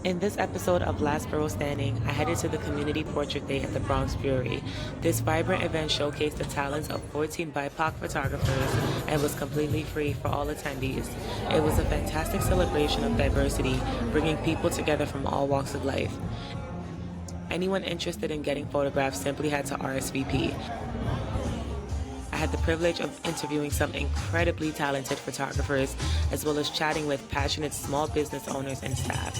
In this episode of Last Borough Standing, I headed to the Community Portrait Day at the Bronx Brewery. This vibrant event showcased the talents of 14 BIPOC photographers and was completely free for all attendees. It was a fantastic celebration of diversity, bringing people together from all walks of life. Anyone interested in getting photographed simply had to RSVP. I had the privilege of interviewing some incredibly talented photographers, as well as chatting with passionate small business owners and staff.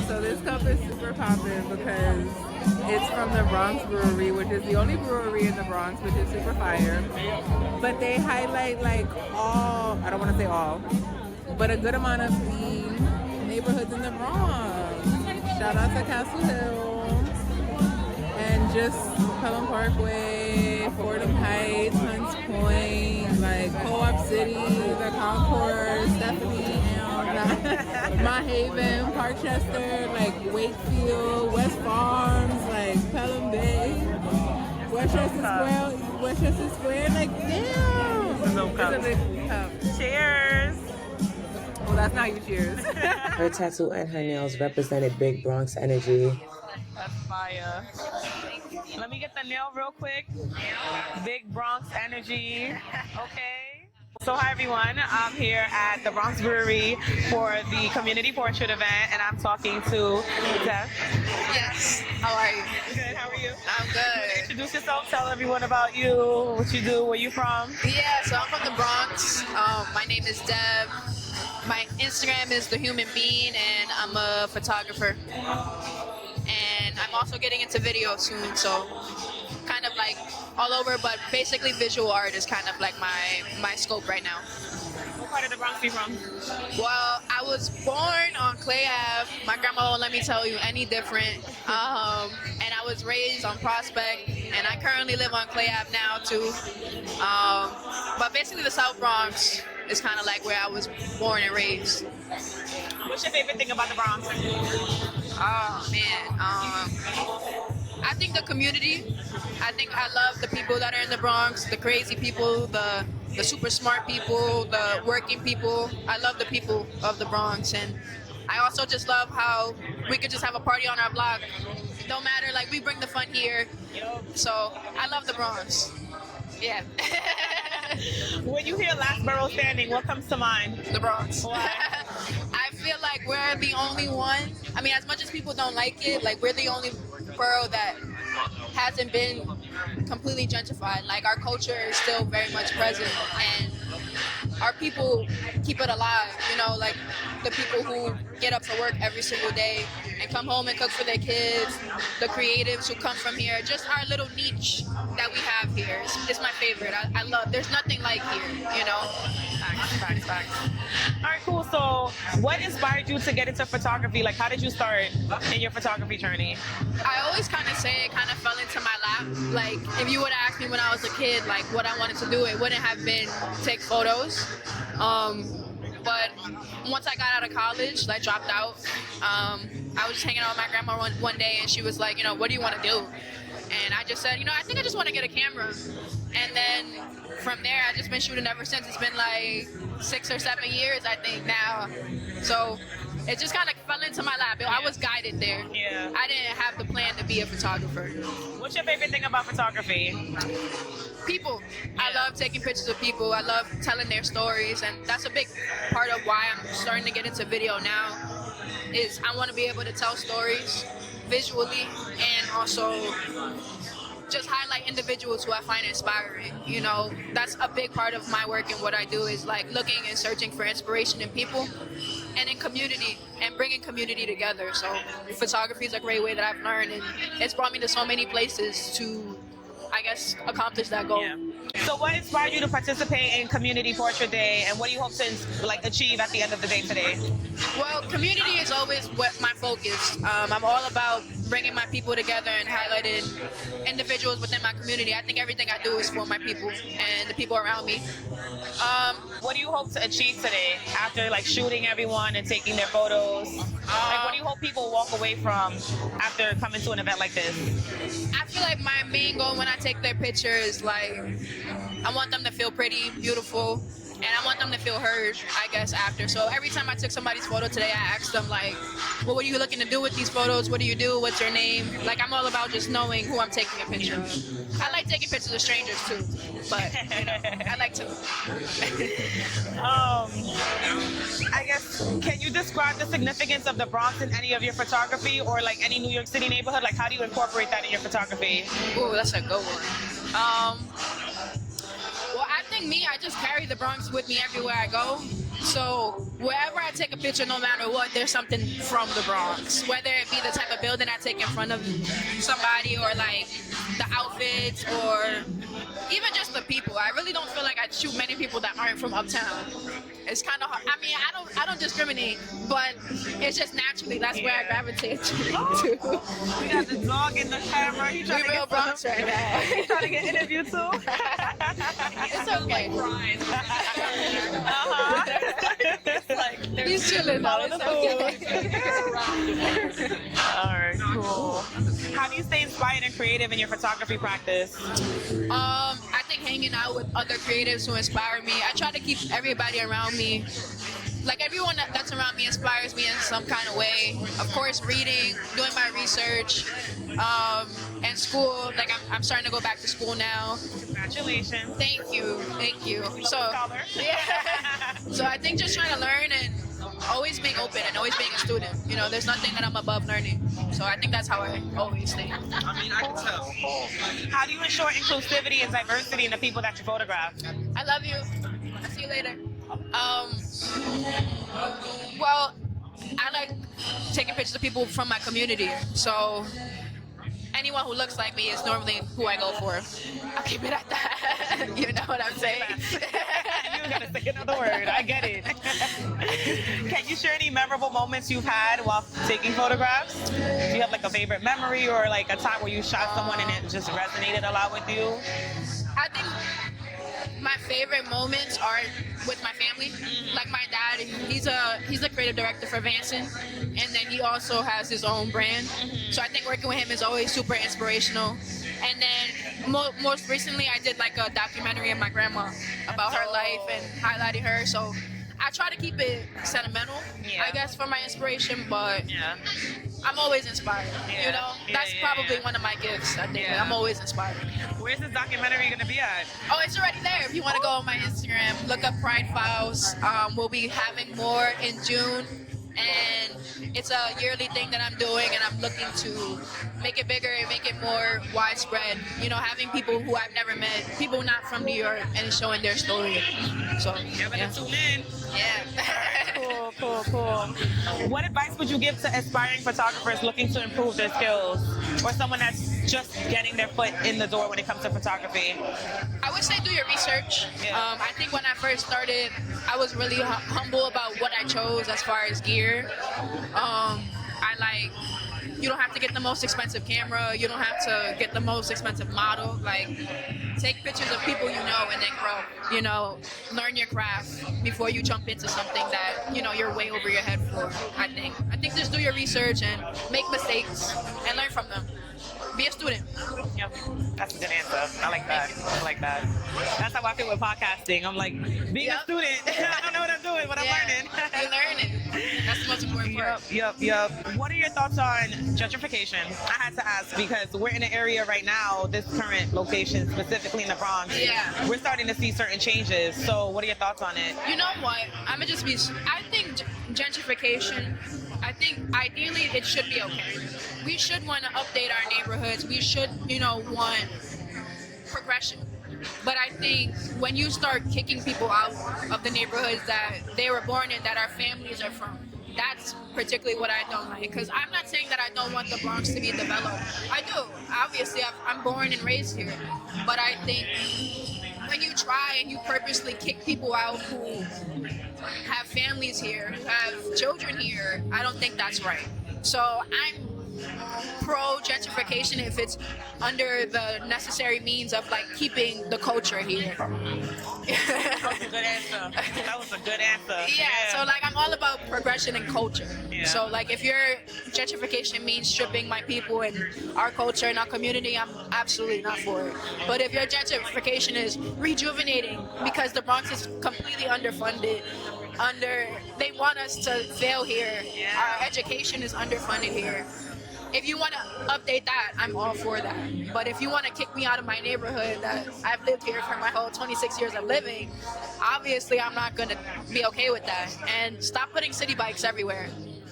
So this cup is super poppin' because it's from the Bronx Brewery, which is the only brewery in the Bronx, which is super fire. But they highlight like all, I don't want to say all, but a good amount of the neighborhoods in the Bronx. Shout out to Castle Hill and just Pelham Parkway, Fordham Heights, Hunts Point, like Co-op City, the Concourse, Stephanie, My Haven, Parkchester, like Wakefield, West Farms, like Pelham Bay, Westchester Square, like damn. It's a big cup. Cheers. Well, that's not you cheers. Her tattoo and her nails represented big Bronx energy. That's fire. Let me get the nail real quick. Big Bronx energy. Okay. So hi everyone, I'm here at the Bronx Brewery for the community portrait event, and I'm talking to Steph. Yes. How are you? Good. How are you? I'm good. Introduce yourself. Tell everyone about you, what you do, where you from. Yeah. So I'm from the Bronx. My name is Deb. My Instagram is The Human Being, and I'm a photographer. And I'm also getting into video soon, so kind of like all over, but basically visual art is kind of like my scope right now. What part of the Bronx are you from? Well, I was born on Clay Ave. My grandma won't let me tell you any different. And I was raised on Prospect, and I currently live on Clay Ave now too. But basically the South Bronx is kind of like where I was born and raised. What's your favorite thing about the Bronx? Oh man, I think the community. I think I love the people that are in the Bronx, the crazy people, the super smart people, the working people. I love the people of the Bronx, and I also just love how we could just have a party on our block. Don't matter, like we bring the fun here. So I love the Bronx. Yeah. When you hear Last Borough Standing, what comes to mind? The Bronx. Why? I feel like we're the only one. I mean, as much as people don't like it, like we're the only borough that hasn't been completely gentrified. Like our culture is still very much present, and our people keep it alive. You know, like the people who get up for work every single day and come home and cook for their kids, the creatives who come from here, just our little niche that we have here. It's my favorite. I love, there's nothing like here, you know? Facts. All right, cool. So what inspired you to get into photography? Like, how did you start in your photography journey? I always kind of say it kind of fell into my lap. Like, if you would have asked me when I was a kid, like, what I wanted to do, it wouldn't have been take photos. But once I got out of college, like dropped out, I was just hanging out with my grandma one day, and she was like, you know, what do you want to do? And I just said, you know, I think I just want to get a camera. And then from there, I've just been shooting ever since. It's been like 6 or 7 years, I think, now. So it just kind of fell into my lap. I was guided there. Yeah. I didn't have the plan to be a photographer. What's your favorite thing about photography? People. I love taking pictures of people. I love telling their stories, and that's a big part of why I'm starting to get into video now, is I want to be able to tell stories visually and also just highlight individuals who I find inspiring. You know, that's a big part of my work, and what I do is like looking and searching for inspiration in people and in community and bringing community together. So photography is a great way that I've learned, and it's brought me to so many places to I guess, accomplish that goal. Yeah. So what inspired you to participate in Community Portrait Day, and what do you hope to like achieve at the end of the day today? Well, community is always what my focus. I'm all about bringing my people together and highlighting individuals within my community. I think everything I do is for my people and the people around me. What do you hope to achieve today after like shooting everyone and taking their photos? Like, what do you hope people walk away from after coming to an event like this? I feel like my main goal when I take their pictures, like, I want them to feel pretty, beautiful, and I want them to feel heard, I guess, after. So every time I took somebody's photo today, I asked them, like, what were you looking to do with these photos? What do you do? What's your name? Like, I'm all about just knowing who I'm taking a picture of. I like taking pictures of strangers, too, but, you know, I like to. I guess, can you describe the significance of the Bronx in any of your photography, or like any New York City neighborhood? Like, how do you incorporate that in your photography? Ooh, that's a good one. Well, I think I just carry the Bronx with me everywhere I go. So wherever I take a picture, no matter what, there's something from the Bronx. Whether it be the type of building I take in front of somebody, or like the outfits, or even just the people. I really don't feel like I shoot many people that aren't from uptown. It's kind of hard. I mean, I don't discriminate, but it's just naturally that's where I gravitate to. We got the dog in the camera. He's trying to real get Bronx right now. He's trying to get interviewed too. It's okay. It's like He's chilling though. It's okay. All right, cool. How do you stay inspired and creative in your photography practice? I think hanging out with other creatives who inspire me. I try to keep everybody around me, like everyone that's around me inspires me in some kind of way. Of course, reading, doing my research, and school. Like I'm starting to go back to school now. Congratulations. Thank you. So Scholar. yeah. So I think just trying to learn and always being open and always being a student. You know, there's nothing that I'm above learning. So I think that's how I always stay. I mean, I can tell. How do you ensure inclusivity and diversity in the people that you photograph? I love you. I'll see you later. Well, I like taking pictures of people from my community. So anyone who looks like me is normally who I go for. I'll keep it at that. You know what I'm saying? You gotta say another word. I get it. Can you share any memorable moments you've had while taking photographs? Do you have like a favorite memory, or like a time where you shot someone and it just resonated a lot with you? I think my favorite moments are with my family. Like my dad, he's the creative director for Vanson, and then he also has his own brand. So I think working with him is always super inspirational. And then most recently, I did like a documentary of my grandma about her life and highlighting her. So I try to keep it sentimental, I guess, for my inspiration, but I'm always inspired. You know, that's probably one of my gifts. I think I'm always inspired. Where's this documentary going to be at? Oh, it's already there. If you want to go on my Instagram, look up Pride Files. We'll be having more in June, and it's a yearly thing that I'm doing, and I'm looking to make it bigger and make it more widespread. You know, having people who I've never met, people not from New York, and showing their story. So, Tune in. Yeah. Cool. What advice would you give to aspiring photographers looking to improve their skills, or someone that's just getting their foot in the door when it comes to photography? I would say do your research. I think when I first started, I was really humble about what I chose as far as gear. You don't have to get the most expensive camera. You don't have to get the most expensive model. Like, take pictures of people you know and then grow. You know, learn your craft before you jump into something that, you know, you're way over your head for, I think. I think just do your research and make mistakes and learn from them. Be a student. Yep, that's a good answer. I like that. That's how I feel with podcasting. I'm like, being a student, I don't know what I'm doing, but I'm learning. You're learning. That's the most important part. Yep. What are your thoughts on gentrification? I had to ask because we're in an area right now, this current location, specifically in the Bronx. We're starting to see certain changes. So what are your thoughts on it? You know what? I think gentrification, I think ideally it should be okay. We should want to update our neighborhoods. We should, want progression. But I think when you start kicking people out of the neighborhoods that they were born in, that our families are from, that's particularly what I don't like. Because I'm not saying that I don't want the Bronx to be developed. I do. Obviously, I'm born and raised here. But I think when you try and you purposely kick people out who have families here, who have children here, I don't think that's right. So I'm pro gentrification if it's under the necessary means of like keeping the culture here. That was a good answer. That was a good answer. Yeah, so like I'm all about progression and culture. Yeah. So like if your gentrification means stripping my people and our culture and our community, I'm absolutely not for it. But if your gentrification is rejuvenating because the Bronx is completely underfunded, they want us to fail here. Yeah. Our education is underfunded here. If you want to update that, I'm all for that. But if you want to kick me out of my neighborhood that I've lived here for my whole 26 years of living, obviously I'm not going to be okay with that. And stop putting city bikes everywhere.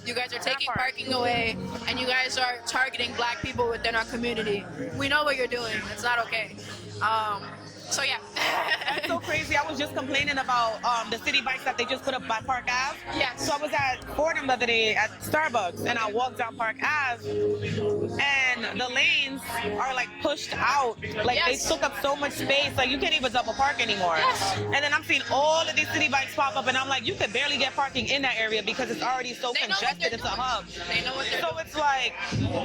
You guys are taking parking away, and you guys are targeting black people within our community. We know what you're doing. It's not okay. So yeah. That's so crazy. I was just complaining about the city bikes that they just put up by Park Ave. Yeah. So I was at Fordham the other day at Starbucks, and I walked down Park Ave, and the lanes are like pushed out. Like Yes. they took up so much space, like you can't even double park anymore. Yes. And then I'm seeing all of these city bikes pop up, and I'm like, you could barely get parking in that area because it's already so They know what congested. they're It's a doing. hub. They know what they're So it's like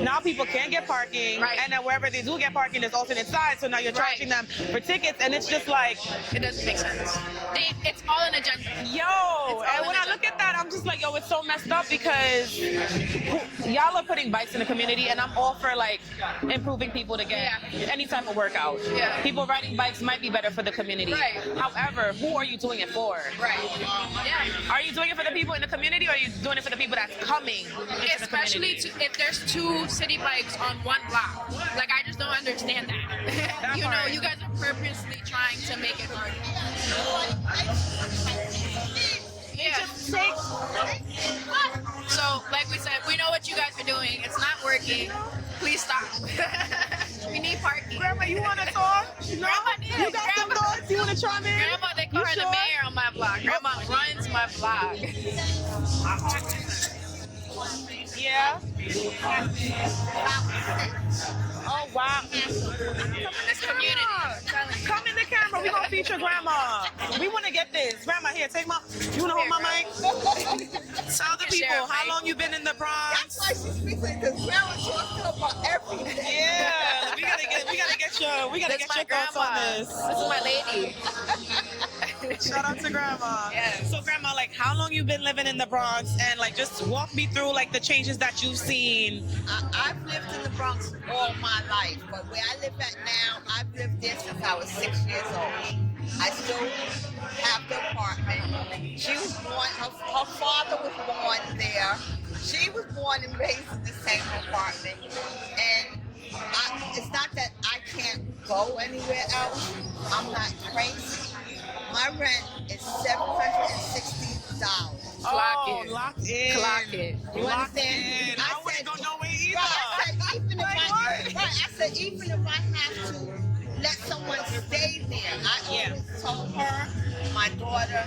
now people can't get parking, Right. and then wherever they do get parking, there's alternate sides. So now you're Right. charging them for tickets, and it's just like, It doesn't make sense. It's all an agenda. yo. And when I look at that, I'm just like, yo, it's so messed up because y'all are putting bikes in the community, and I'm all for like improving people to get any type of workout. Yeah. People riding bikes might be better for the community. Right. However, who are you doing it for? Right. Yeah. Are you doing it for the people in the community, or are you doing it for the people that's coming into the Especially community? if there's two city bikes on one block. Like, I just don't understand that. That You know, part. you guys are purposely trying to make it hard. Yeah. So, like we said, we know what you guys are doing. It's not working. Please stop. We need parking. Grandma, you want to talk? No? Grandma, yeah, You got some Grandma. thoughts? You want to chime in? Grandma, they call You her the sure? mayor on my block. Grandma runs my block. Yeah. Oh wow. This community. Come in the camera. We're gonna feature grandma. We wanna get this. Grandma, here, take my you wanna hold my mic? Tell the Share people a how mic. long you been in the Bronx. That's why she's speaking, because grandma talks about everything. Yeah, we gotta get your That's my thoughts grandma. on this. This is my lady. Shout out to grandma. Yes. So grandma, like how long you been living in the Bronx, and like just walk me through like the changes that you've seen. I've lived in the Bronx all my life, but where I live at now, I've lived there since I was 6 years old. I still have the apartment. She was born, her father was born there. She was born and raised in the same apartment. And it's not that I can't go anywhere else. I'm not crazy. My rent is $760. Clock Oh, it. locked in. Clock it. You Locked understand? in. I wouldn't go nowhere either. Right, I said, even if Like what? I said, even if I have to let someone stay there, I always told her, my daughter,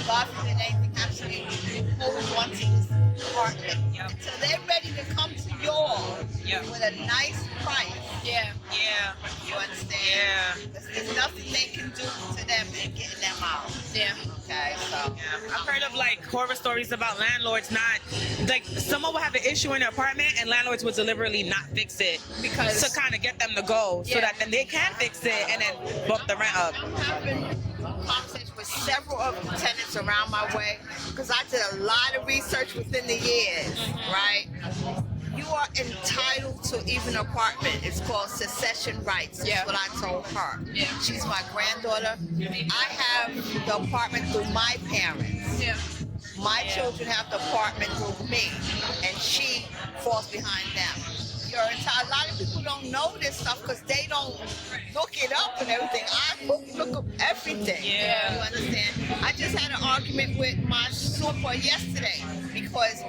God forbid anything happens to me, you hold on to this apartment until they're ready to come to yours with a nice price. Yeah. Yeah. You understand? Yeah. There's nothing they can do to them in getting them out. Yeah. Okay, so. Yeah. I've heard of like horror stories about landlords not like someone would have an issue in their apartment and landlords would deliberately not fix it Because- to kind of get them to go so Yeah. that then they can fix it and then bump the rent up. I'm having conversations with several of the tenants around my way because I did a lot of research within the years, right? You are entitled to even an apartment. It's called succession rights. That's Yeah. what I told her. Yeah. She's my granddaughter. I have the apartment through my parents. Yeah. My children have the apartment through me, and she falls behind them. You're entitled. A lot of people don't know this stuff because they don't look it up and everything. I look up everything. Yeah. You understand? I just had an argument with my super yesterday because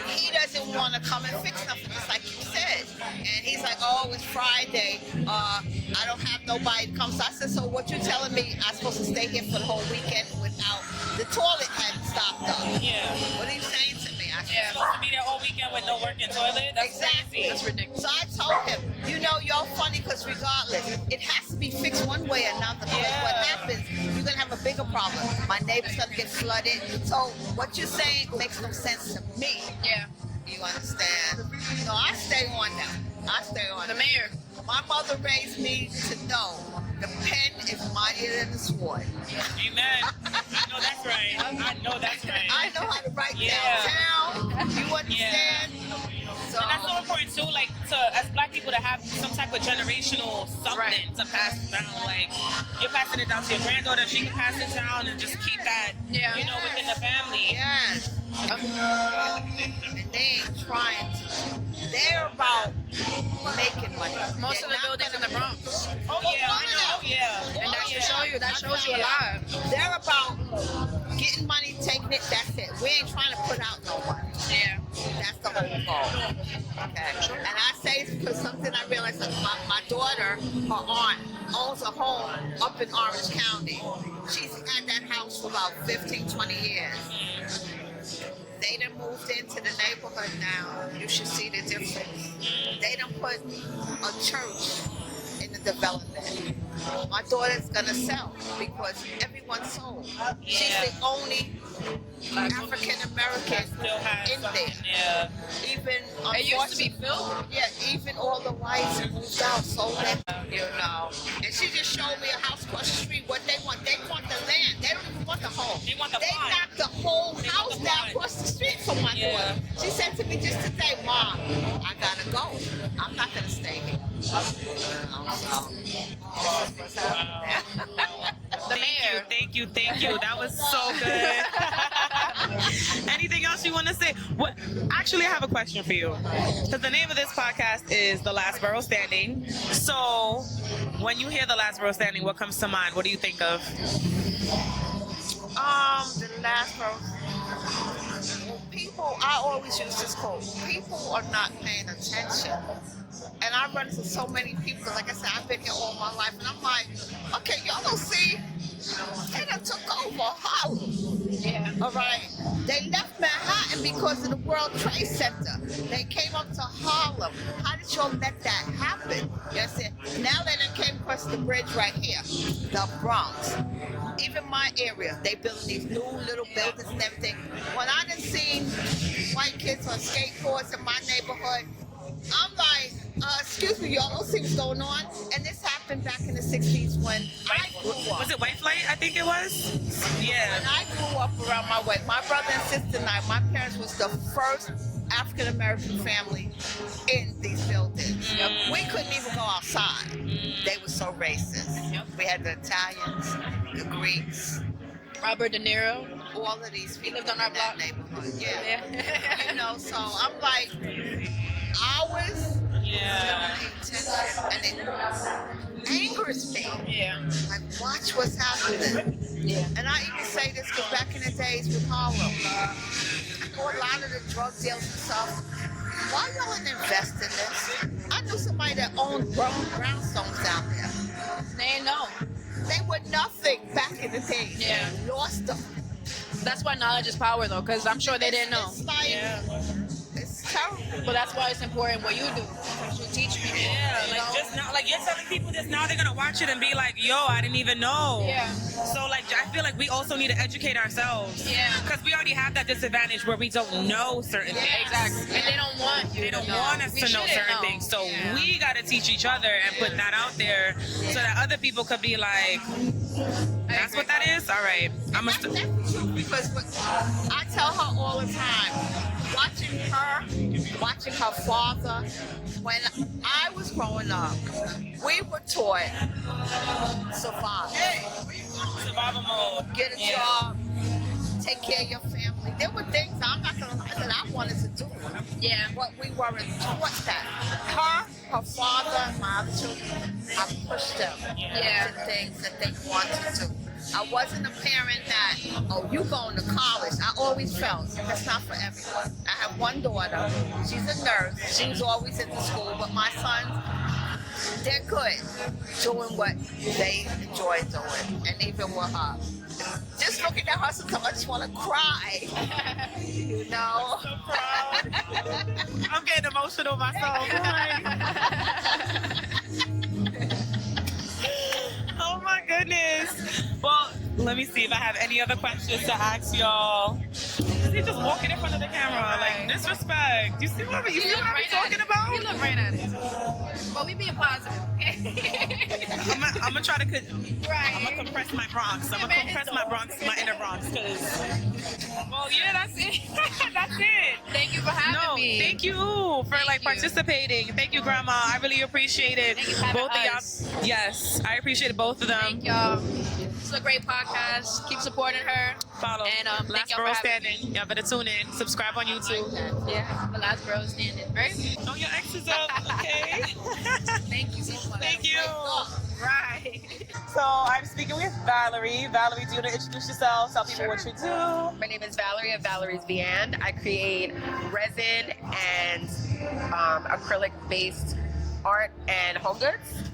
he doesn't want to come and fix nothing, just like you said. And he's like, oh, it's Friday. I don't have nobody to come. So I said, so what you're telling me, I'm supposed to stay here for the whole weekend without the toilet hadn't stopped up? Yeah. What are you saying to me? Yeah. Supposed to be there all weekend with no working toilet. That's Exactly. crazy. That's ridiculous. So I told him, you know, you're funny because regardless, it has to be fixed one way or another. Because Yeah. what happens, you're gonna have a bigger problem. My neighbor's gonna get flooded. So what you're saying makes no sense to me. Yeah. You understand? No, I stay on them. I stay on The them. mayor. My mother raised me to know the pen is mightier than the sword. Amen. I know that's right. I know that's right. I know how to write Yeah. down. You understand? So And that's so important too, like as black people to have some type of generational something to pass down. Like you're passing it down to your granddaughter, she can pass it down and just keep that, Yeah. you know, within the family. yes. And they ain't trying to. They're about making money. Most of the buildings in the Bronx. Oh yeah, I know. Oh yeah. And that should show you. That shows you a Yeah. lot. They're about getting money, taking it, that's it. We ain't trying to put out no money. Yeah. That's the whole goal. Okay. And I say this because something I realized that my daughter, her aunt, owns a home up in Orange County. She's had that house for about 15, 20 years. They done moved into the neighborhood now. You should see the difference. They done put a church in the development. My daughter's gonna sell because everyone sold. She's the only African American Still has in there. something, yeah. Even It used to be unfortunately, filled. yeah, even all the whites moved out, sold it, you know. And she just showed me a house across the street. What they want the land. They don't even want the home. They want the They farm. knocked the whole They want house the down farm. across the street from my Yeah. daughter. She said to me just today, Mom, I gotta go. I'm not gonna stay here. So, this is what's happening. The mayor. Thank you. That was so good. Anything else you want to say? What? Actually, I have a question for you. Because the name of this podcast is The Last Borough Standing. So, when you hear The Last Borough Standing, what comes to mind? What do you think of? The last person. People, I always use this quote. People are not paying attention. And I run into so many people, 'cause like I said, I've been here all my life, and I'm like, okay, y'all don't see, they done took over Harlem. Yeah. All right. They left Manhattan because of the World Trade Center. They came up to Harlem. How did y'all let that happen? You understand? Now they done came across the bridge right here, the Bronx. Even my area, they building these new little buildings and everything. When I done seen white kids on skateboards in my neighborhood, I'm like, excuse me, y'all don't see what's going on? And this happened back in the 60s when I grew up. Was it White Flight? I think it was. When Yeah. I grew up around my way, my brother and sister and I, my parents was the first African American family in these buildings. We couldn't even go outside. They were so racist. We had the Italians, the Greeks, Robert De Niro. all of these people lived on our in that block. neighborhood. Yeah. Yeah. You know, so I'm like, ours, Yeah. and it angers me. Yeah. Like, watch what's happening. Yeah. And I even say this because back in the days with Harlem, for a lot of the drug deals and stuff, why y'all didn't invest in this? I knew somebody that owned brownstones down there. They ain't know. They were nothing back in the day. Yeah. They lost them. That's why knowledge is power, though, because I'm sure they didn't know. It's like, it's terrible. But that's why it's important what you do. Because you teach people. Yeah, you like know? just now, like you're telling people this now, they're gonna watch it and be like, "Yo, I didn't even know." Yeah. So like, I feel like we also need to educate ourselves. Yeah. Because we already have that disadvantage where we don't know certain things. Exactly. And they don't want you. They don't to know. want us We to know shouldn't certain know. things, so Yeah. we gotta teach each other and put that out there so that other people could be like, "That's what that is." All right, I'm That's the truth because I tell her all the time, watching her father, when I was growing up, we were taught survive. survival mode. Get a job, take care of your family. There were things I'm not gonna lie that I wanted to do, Yeah. but we weren't taught that. Her father, my other children, I pushed them Yeah. to things that they wanted to do. I wasn't a parent that, oh, you going to college. I always felt that's not for everyone. I have one daughter. She's a nurse. She was always in the school, but my sons, they're good doing what they enjoy doing. And even with her, Just looking at her sometimes I just want to cry. You know? So proud. I'm getting emotional myself. Oh my goodness. Well, let me see if I have any other questions to ask y'all. He's just walking in front of the camera, like disrespect. You see what I'm talking about? You look right at it. But we being positive. I'm gonna try to Right. I'm gonna compress my Bronx. I'm gonna compress my inner Bronx, because well, yeah, that's it. That's it. Thank you for having me. Thank you for participating. Thank you, Grandma. I really appreciate it. Thank you for having both of us. y'all. Yes, I appreciate both of them. Thank y'all. This is a great podcast. Keep supporting her. Follow And thank Last y'all Borough for having Standing. Y'all better tune in. Subscribe on YouTube. Yeah, the Last Borough Standing. Right? Oh, your ex is up. Okay. Thank you so much. Thank you. Right. So I'm speaking with Valerie. Valerie, do you want to introduce yourself? Tell people what you do. My name is Valerie of Valerie's Viand. I create resin and acrylic-based art and home goods.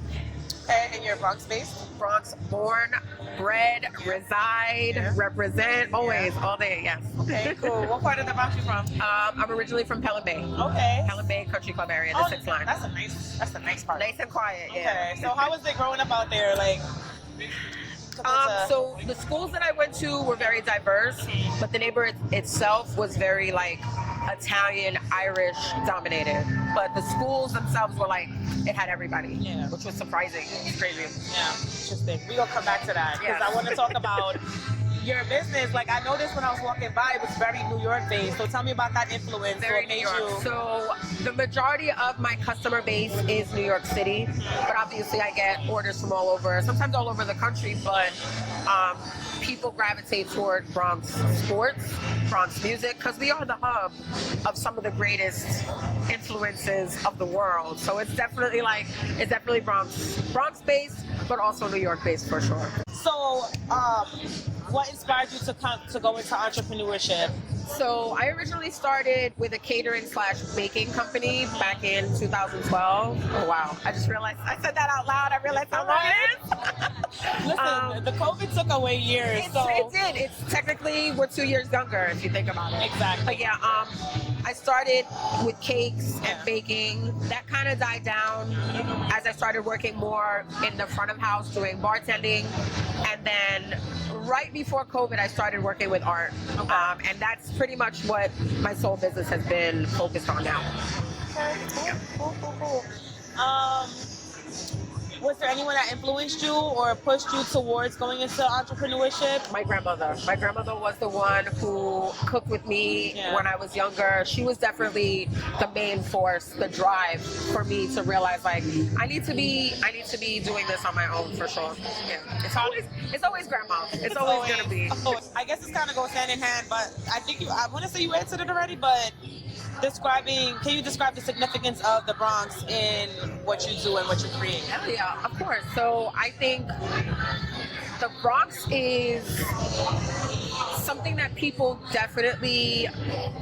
Okay, and you're Bronx-based? Bronx born, bred, reside, represent, always, all day, yes. Okay, cool. What part of the Bronx you from? I'm originally from Pelham Bay. Okay. Pelham Bay Country Club area, the 6th line. That's a nice part. Nice and quiet, yeah. Okay, so how was it growing up out there? Like, So the schools that I went to were very diverse, but the neighborhood itself was very like Italian, Irish dominated. But the schools themselves were like, it had everybody, which was surprising. It's crazy. Yeah, interesting. We're going to come back to that because Yeah. I want to talk about your business. Like, I noticed when I was walking by, it was very New York based. So tell me about that influence. Very What New made York. you... So the majority of my customer base is New York City, but obviously I get orders from all over, sometimes all over the country, but people gravitate toward Bronx sports, Bronx music, because we are the hub of some of the greatest influences of the world. So it's definitely Bronx based, but also New York based for sure. So, what inspired you to go into entrepreneurship? So I originally started with a catering/baking company back in 2012. Oh wow! I just realized I said that out loud. I realized how long it is. Listen, the COVID took away years. It did. It's technically we're 2 years younger if you think about it. Exactly. But yeah, I started with cakes and baking. That kind of died down as I started working more in the front of house doing bartending, and then right before COVID, I started working with art, and that's pretty much what my sole business has been focused on now. Okay, cool. Was there anyone that influenced you or pushed you towards going into entrepreneurship? My grandmother. My grandmother was the one who cooked with me when I was younger. She was definitely the main force, the drive for me to realize like I need to be doing this on my own for sure. Yeah. It's always grandma. It's always gonna be. I guess it's kind of goes hand in hand, but I want to say you answered it already, but can you describe the significance of the Bronx in what you do and what you create? Hell yeah, of course. So I think the Bronx is something that people definitely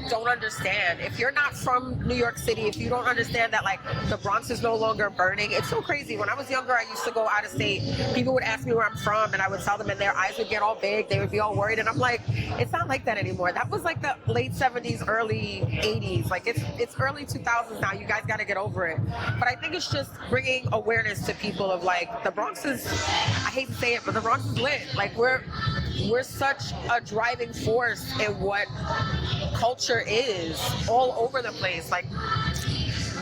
don't understand. If you're not from New York City, if you don't understand that like the Bronx is no longer burning, it's so crazy. When I was younger, I used to go out of state. People would ask me where I'm from and I would tell them and their eyes would get all big. They would be all worried. And I'm like, it's not like that anymore. That was like the late 70s, early 80s. Like it's early 2000s now. You guys got to get over it. But I think it's just bringing awareness to people of like the Bronx is, I hate to say it, but the Bronx is lit. Like we're such a driving force in what culture is all over the place. Like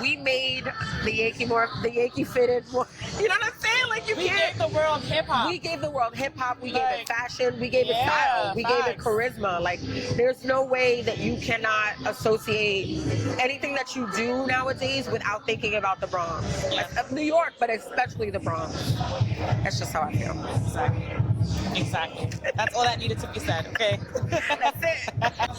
we made the Yankee fitted more. You know what I'm saying? Like we gave the world hip hop. We gave the world hip hop. We gave it fashion. We gave it style. We gave it charisma. Like there's no way that you cannot associate anything that you do nowadays without thinking about the Bronx, New York, but especially the Bronx. That's just how I feel. Exactly. That's all that needed to be said, okay? That's it.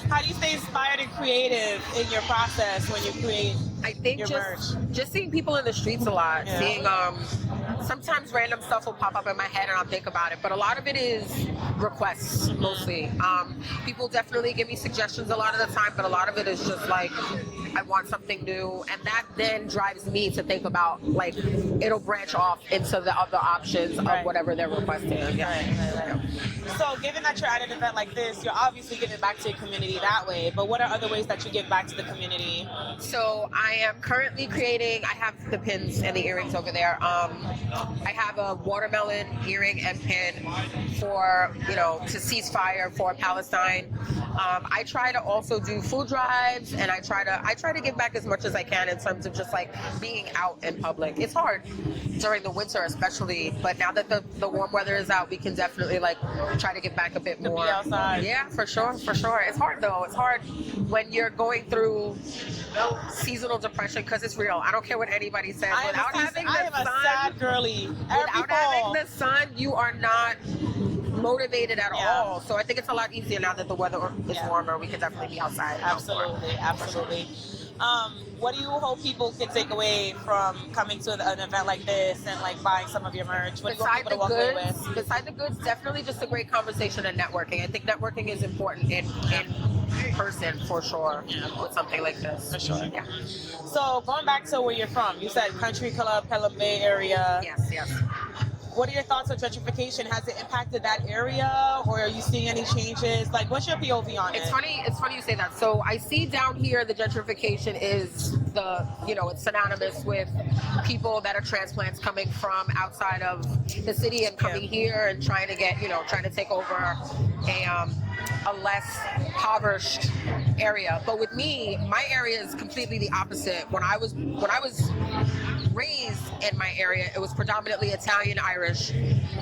How do you stay inspired and creative in your process when you create I think your merch? just seeing people in the streets a lot, sometimes random stuff will pop up in my head and I'll think about it, but a lot of it is requests mostly. People definitely give me suggestions a lot of the time, but a lot of it is just like, I want something new, and that then drives me to think about, like, it'll branch off into the other options of whatever they're requesting. Right. So given that you're at an event like this, you're obviously giving back to your community that way, but what are other ways that you give back to the community? So I am currently creating, I have the pins and the earrings over there. I have a watermelon earring and pin for, to cease fire for Palestine. I try to also do food drives, and I try to give back as much as I can in terms of just like being out in public. It's hard during the winter especially, but now that the warm weather is out, we can definitely like try to give back a bit more. Be outside. Yeah, for sure. It's hard though. It's hard when you're going through seasonal depression, because it's real. I don't care what anybody says. I am a sad girly. Without having the sun, you are not motivated at all. So I think it's a lot easier now that the weather is warmer. We can definitely be outside. Absolutely. What do you hope people can take away from coming to an event like this and like buying some of your merch? What do you want people to walk away with? Beside the goods, definitely just a great conversation and networking. I think networking is important in person for sure with something like this. For sure. Yeah. So going back to where you're from, you said Country Club, Pelham Bay area. Yes. What are your thoughts on gentrification? Has it impacted that area, or are you seeing any changes? Like, what's your POV on it? It's funny you say that. So I see down here the gentrification is it's synonymous with people that are transplants coming from outside of the city and coming here and trying to get, trying to take over a less impoverished area. But with me, my area is completely the opposite. When I was raised in my area, it was predominantly Italian, Irish.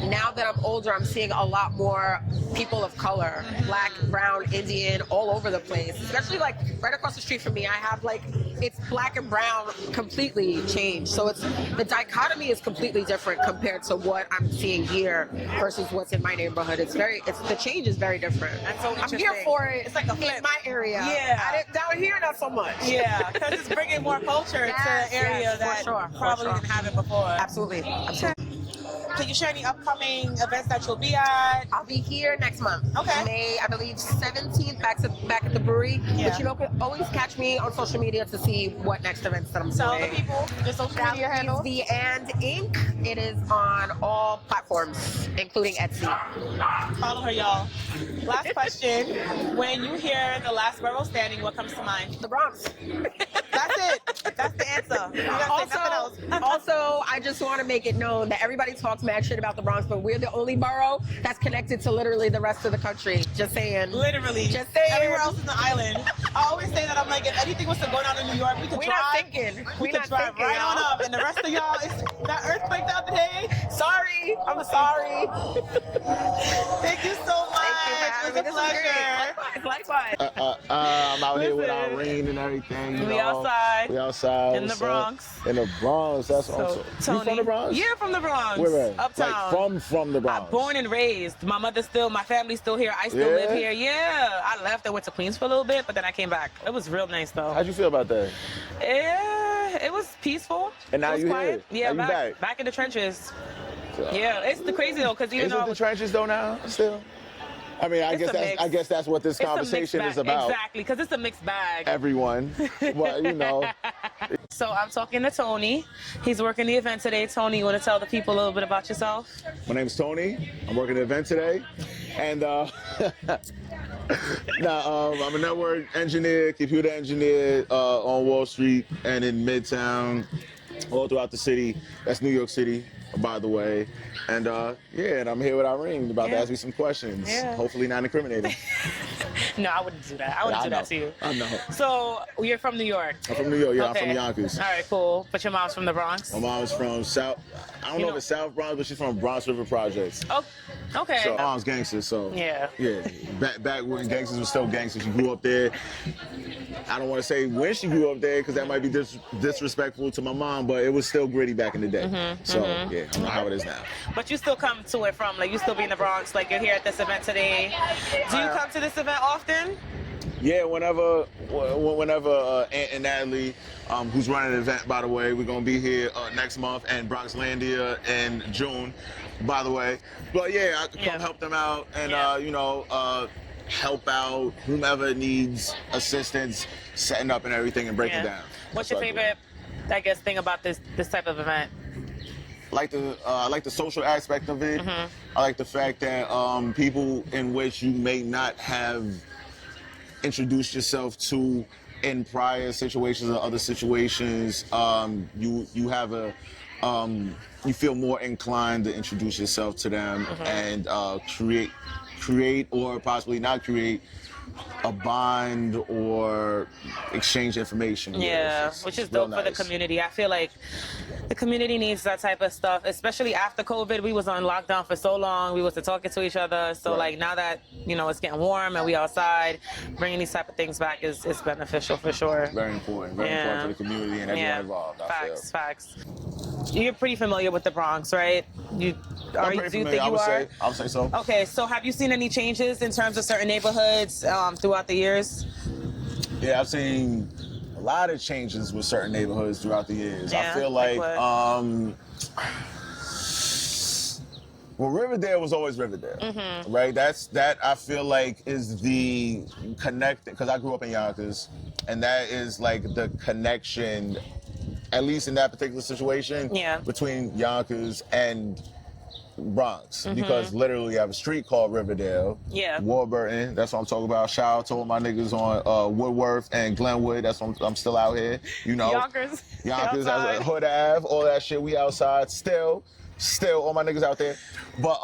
Now that I'm older, I'm seeing a lot more people of color, Black, brown, Indian, all over the place. Especially like right across the street from me, I have like, it's Black and brown completely changed. So the dichotomy is completely different compared to what I'm seeing here versus what's in my neighborhood. The change is very different. That's so interesting. I'm here for it. It's like a flip. In my area. Yeah. Down here, not so much. Yeah, because it's bringing more culture to the area that probably didn't have it before. Absolutely. Can you share any upcoming events that you'll be at? I'll be here next month. Okay. May, I believe, 17th, back at the brewery. Yeah. But you can always catch me on social media to see what next events that I'm doing. Tell the people your social media handle. The And Inc. It is on all platforms, including Etsy. Follow her, y'all. Last question. When you hear the Last Borough Standing, what comes to mind? The Bronx. That's it. That's the answer. You gotta say nothing else. Also, I just want to make it known that everybody talks mad shit about the Bronx, but we're the only borough that's connected to literally the rest of the country. Just saying. Literally. Just saying. Everywhere else is the island. I always say that I'm like, if anything was to go down in New York, we could drive right on up. And the rest of y'all, is that earthquake the other day. Sorry. I'm sorry. Thank you so much. Thank you for having me. It was a pleasure. Likewise. I'm out here with Irene and everything. We outside. We outside. In the Bronx. In the Bronx. That's awesome. Tony, you from the Bronx? Yeah, from the Bronx. Where at? Uptown. Like from the Bronx. Born and raised. My family's still here. I still live here. Yeah. I left. I went to Queens for a little bit, but then I came back. It was real nice though. How'd you feel about that? Yeah, it was peaceful. And now you here. Yeah, now back in the trenches. So, yeah, it's the crazy though, because even though the trenches though now still. I mean, I guess that's what this conversation is about. Exactly, because it's a mixed bag. Everyone, well, So I'm talking to Tony. He's working the event today. Tony, you want to tell the people a little bit about yourself? My name's Tony. I'm working the event today, and I'm a network engineer, computer engineer on Wall Street and in Midtown, all throughout the city. That's New York City, by the way. And and I'm here with Irene about to ask me some questions. Yeah. Hopefully not incriminating. No, I wouldn't do that. I wouldn't do that to you. I know. So you're from New York? I'm from New York, yeah. Okay. I'm from Yonkers. All right, cool. But your mom's from the Bronx? My mom's from South, I don't know if it's South Bronx, but she's from Bronx River Projects. Oh, okay. So my mom's gangsters, so. Yeah. Yeah, back when gangsters were still gangsters. She grew up there. I don't want to say when she grew up there because that might be disrespectful to my mom, but it was still gritty back in the day. Yeah, I don't know how it is now. But you still come to it from, like, you still be in the Bronx, like you're here at this event today. Do you come to this event often? Yeah, whenever Aunt and Natalie who's running the event, by the way. We're going to be here next month, and Bronxlandia in June, by the way. But yeah, I could come help them out and, help out whomever needs assistance setting up and everything and breaking down. What's your favorite, I guess, thing about this type of event? I like the social aspect of it. I like the fact that people in which you may not have introduced yourself to in prior situations or other situations, you have a you feel more inclined to introduce yourself to them and create or possibly not create a bond or exchange information. Which is dope for the community. I feel like the community needs that type of stuff, especially after COVID. We was on lockdown for so long. We wasn't talking to each other. So like now that, it's getting warm and we outside, bringing these type of things back is beneficial for sure. Very important. Very important for the community and everyone involved. Facts. You're pretty familiar with the Bronx, right? Do you think you are? I would say so. Okay, so have you seen any changes in terms of certain neighborhoods throughout the years? Yeah, I've seen a lot of changes with certain neighborhoods throughout the years. I feel like, Riverdale was always Riverdale, right? That I feel like is the connect, because I grew up in Yonkers, and that is like the connection, at least in that particular situation, between Yonkers and Bronx, because literally I have a street called Riverdale, Warburton, that's what I'm talking about. Shout out to all my niggas on Woodworth and Glenwood, that's what I'm still out here, Yonkers, that's like Hood Ave, all that shit, we outside, still all my niggas out there. But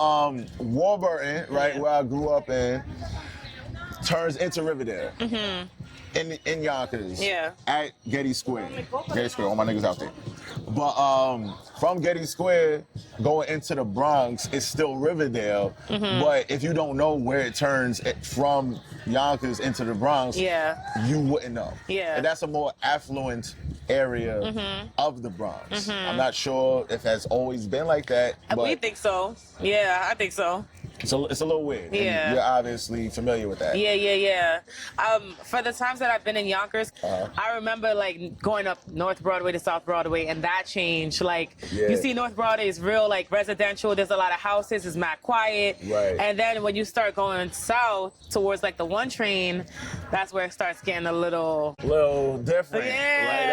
Warburton, right, where I grew up in, turns into Riverdale. In Yonkers, at Getty Square, all my niggas out there. But from Getty Square, going into the Bronx, it's still Riverdale. But if you don't know where it turns from Yonkers into the Bronx, you wouldn't know. And that's a more affluent area of the Bronx. I'm not sure if that's always been like that. But we think so. Yeah, I think so. It's a little weird. And you're obviously familiar with that. Yeah. For the times that I've been in Yonkers, I remember like going up North Broadway to South Broadway, and that changed. Like you see North Broadway is real like residential. There's a lot of houses. It's mad quiet. Right. And then when you start going south towards like the 1 train, that's where it starts getting a little different. Yeah. Right.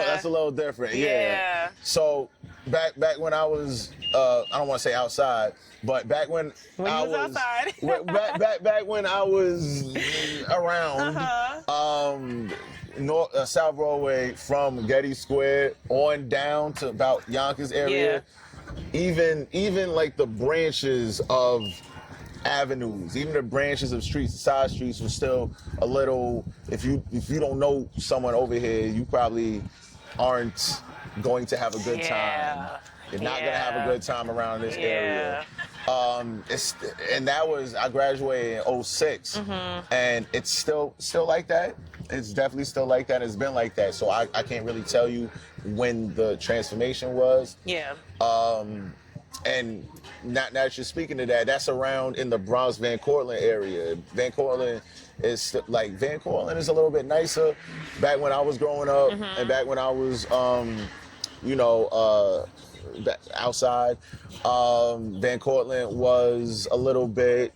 That's a little different. Yeah. So back when I was I don't want to say outside, but back when I was outside. back when I was around South Broadway from Getty Square on down to about Yonkers area, even like the branches of avenues, even the branches of streets, the side streets were still a little, if you don't know someone over here, you probably aren't going to have a good time. You're not gonna have a good time around this area. And that was, I graduated in 06, and it's still like that. It's definitely still like that. It's been like that. So I can't really tell you when the transformation was. And now that you're speaking to that, that's around in the Bronx, Van Cortlandt area. Van Cortlandt is a little bit nicer. Back when I was growing up, and back when I was, outside, Van Cortlandt was a little bit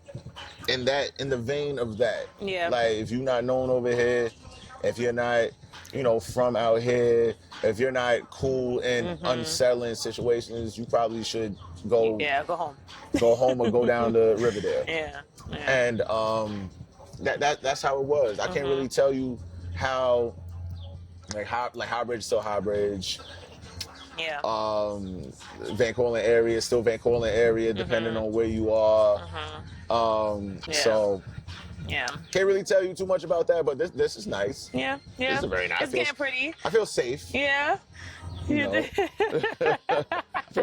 in the vein of that. Like if you're not known over here, if you're not, from out here, if you're not cool in unsettling situations, you probably should go home. Go home or go down to Riverdale. And that's how it was. I can't really tell you how Highbridge still Highbridge. Van Cortlandt area, still Van Cortlandt area, depending on where you are. So can't really tell you too much about that, but this is nice. This is very nice. It's getting pretty. I feel safe. I feel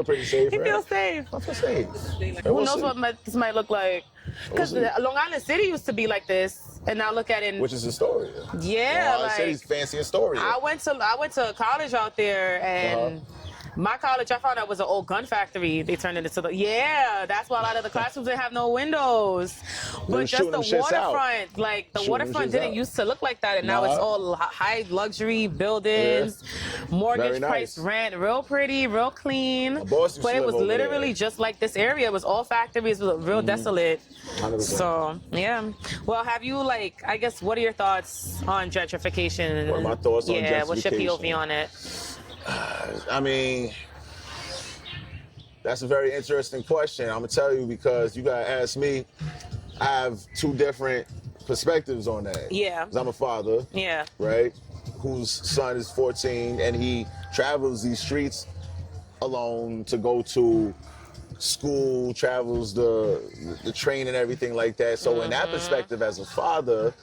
pretty safe. You right? feel safe. I feel safe. Who knows what this might look like? Because Long Island City used to be like this, and now look at it. Which is Astoria. Yeah, Long Island City's fancy Astoria. I went to college out there, and My college, I found out, was an old gun factory. They turned it into that's why a lot of the classrooms didn't have no windows. But was just shooting the them shits out. waterfront, like the Shooting them waterfront shits didn't out. used to look like that, and now Nah. it's all high luxury buildings, mortgage Very nice. price rent, real pretty, real clean. My boss used But to it live was over literally there. just like this area. It was all factories, it was real desolate. 100%. So yeah. Well, have you I guess, what are your thoughts on gentrification? What are my thoughts on Yeah, what's your gentrification? POV on it? I mean, that's a very interesting question. I'm gonna tell you because you gotta ask me. I have two different perspectives on that. Yeah. 'Cause I'm a father, Yeah. right? Whose son is 14 and he travels these streets alone to go to school, travels the train and everything like that. So in that perspective, as a father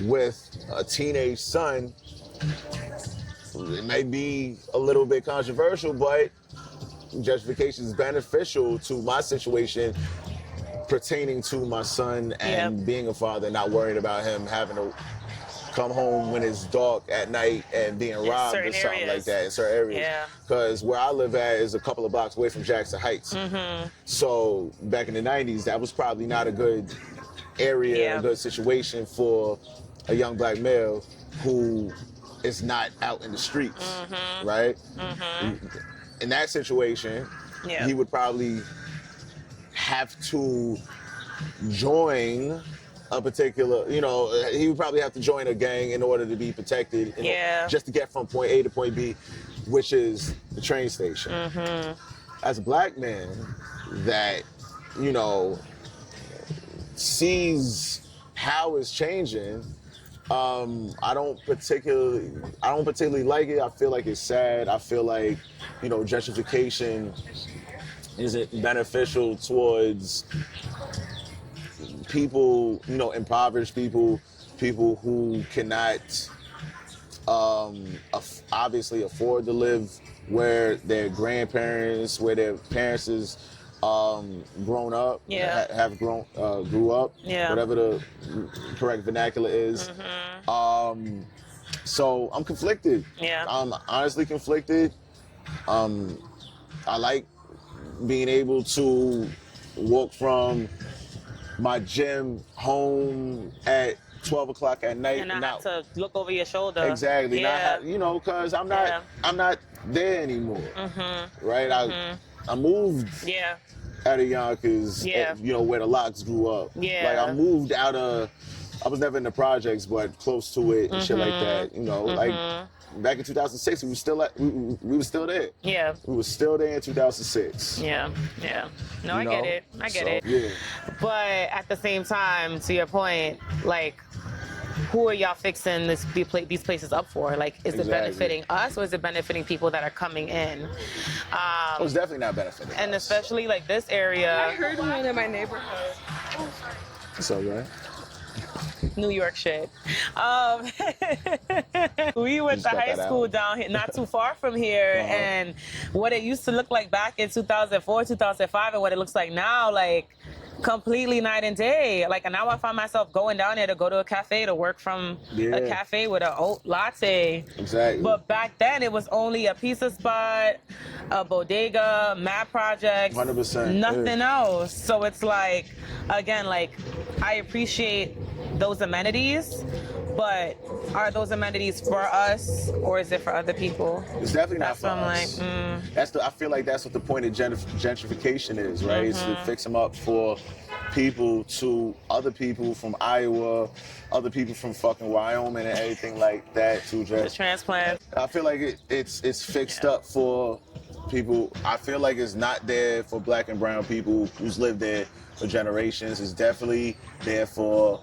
with a teenage son, it may be a little bit controversial, but gentrification is beneficial to my situation pertaining to my son and being a father, not worrying about him having to come home when it's dark at night and being robbed or something like that in certain areas. Yeah. Because where I live at is a couple of blocks away from Jackson Heights. So back in the 90s, that was probably not a good area, a good situation for a young black male who is not out in the streets, right? In that situation, he would probably have to join a particular, he would probably have to join a gang in order to be protected, just to get from point A to point B, which is the train station. As a black man that, sees how it's changing, I don't particularly like it. I feel like it's sad. I feel like, gentrification isn't beneficial towards people, impoverished people who cannot obviously afford to live where their grandparents, where their parents is grown up, grew up, whatever the correct vernacular is. So I'm conflicted. I'm honestly conflicted. I like being able to walk from my gym home at 12 o'clock at night And not have to look over your shoulder. Exactly. Because I'm not there anymore. Right? I moved out of Yonkers, where the locks grew up. Like I moved out of, I was never in the projects, but close to it and shit like that. Like back in 2006, we were still there. Yeah. We were still there in 2006. Yeah. No, I get it. I get it. Yeah. But at the same time, to your point, like, who are y'all fixing these places up for? Like, is it benefiting us or is it benefiting people that are coming in? It's definitely not benefiting and us. especially like this area. I heard one in my neighborhood. It's all right. New York shit. We went to high school down here, not too far from here, and what it used to look like back in 2004, 2005, and what it looks like now, like, completely night and day. Like, now I find myself going down there to go to a cafe to work from a cafe with an oat latte. Exactly. But back then it was only a pizza spot, a bodega, map projects, 100%. nothing else. So it's like, again, like, I appreciate those amenities, but are those amenities for us or is it for other people? It's definitely not for us. That's I feel like that's what the point of gentrification is, right? It's to fix them up for other people from Iowa, other people from fucking Wyoming and everything like that to just transplant. I feel like it's fixed up for people. I feel like it's not there for black and brown people who's lived there for generations. It's definitely there for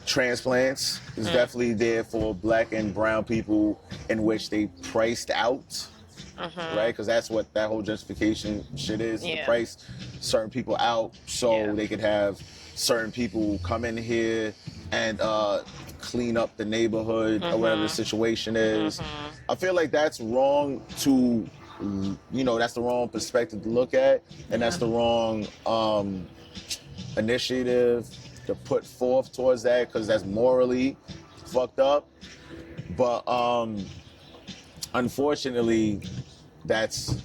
transplants. It's definitely there for black and brown people in which they priced out, right? Because that's what that whole gentrification shit is. To price certain people out so they could have certain people come in here and clean up the neighborhood or whatever the situation is. I feel like that's wrong to, that's the wrong perspective to look at, and that's the wrong initiative to put forth towards that, because that's morally fucked up. But unfortunately, that's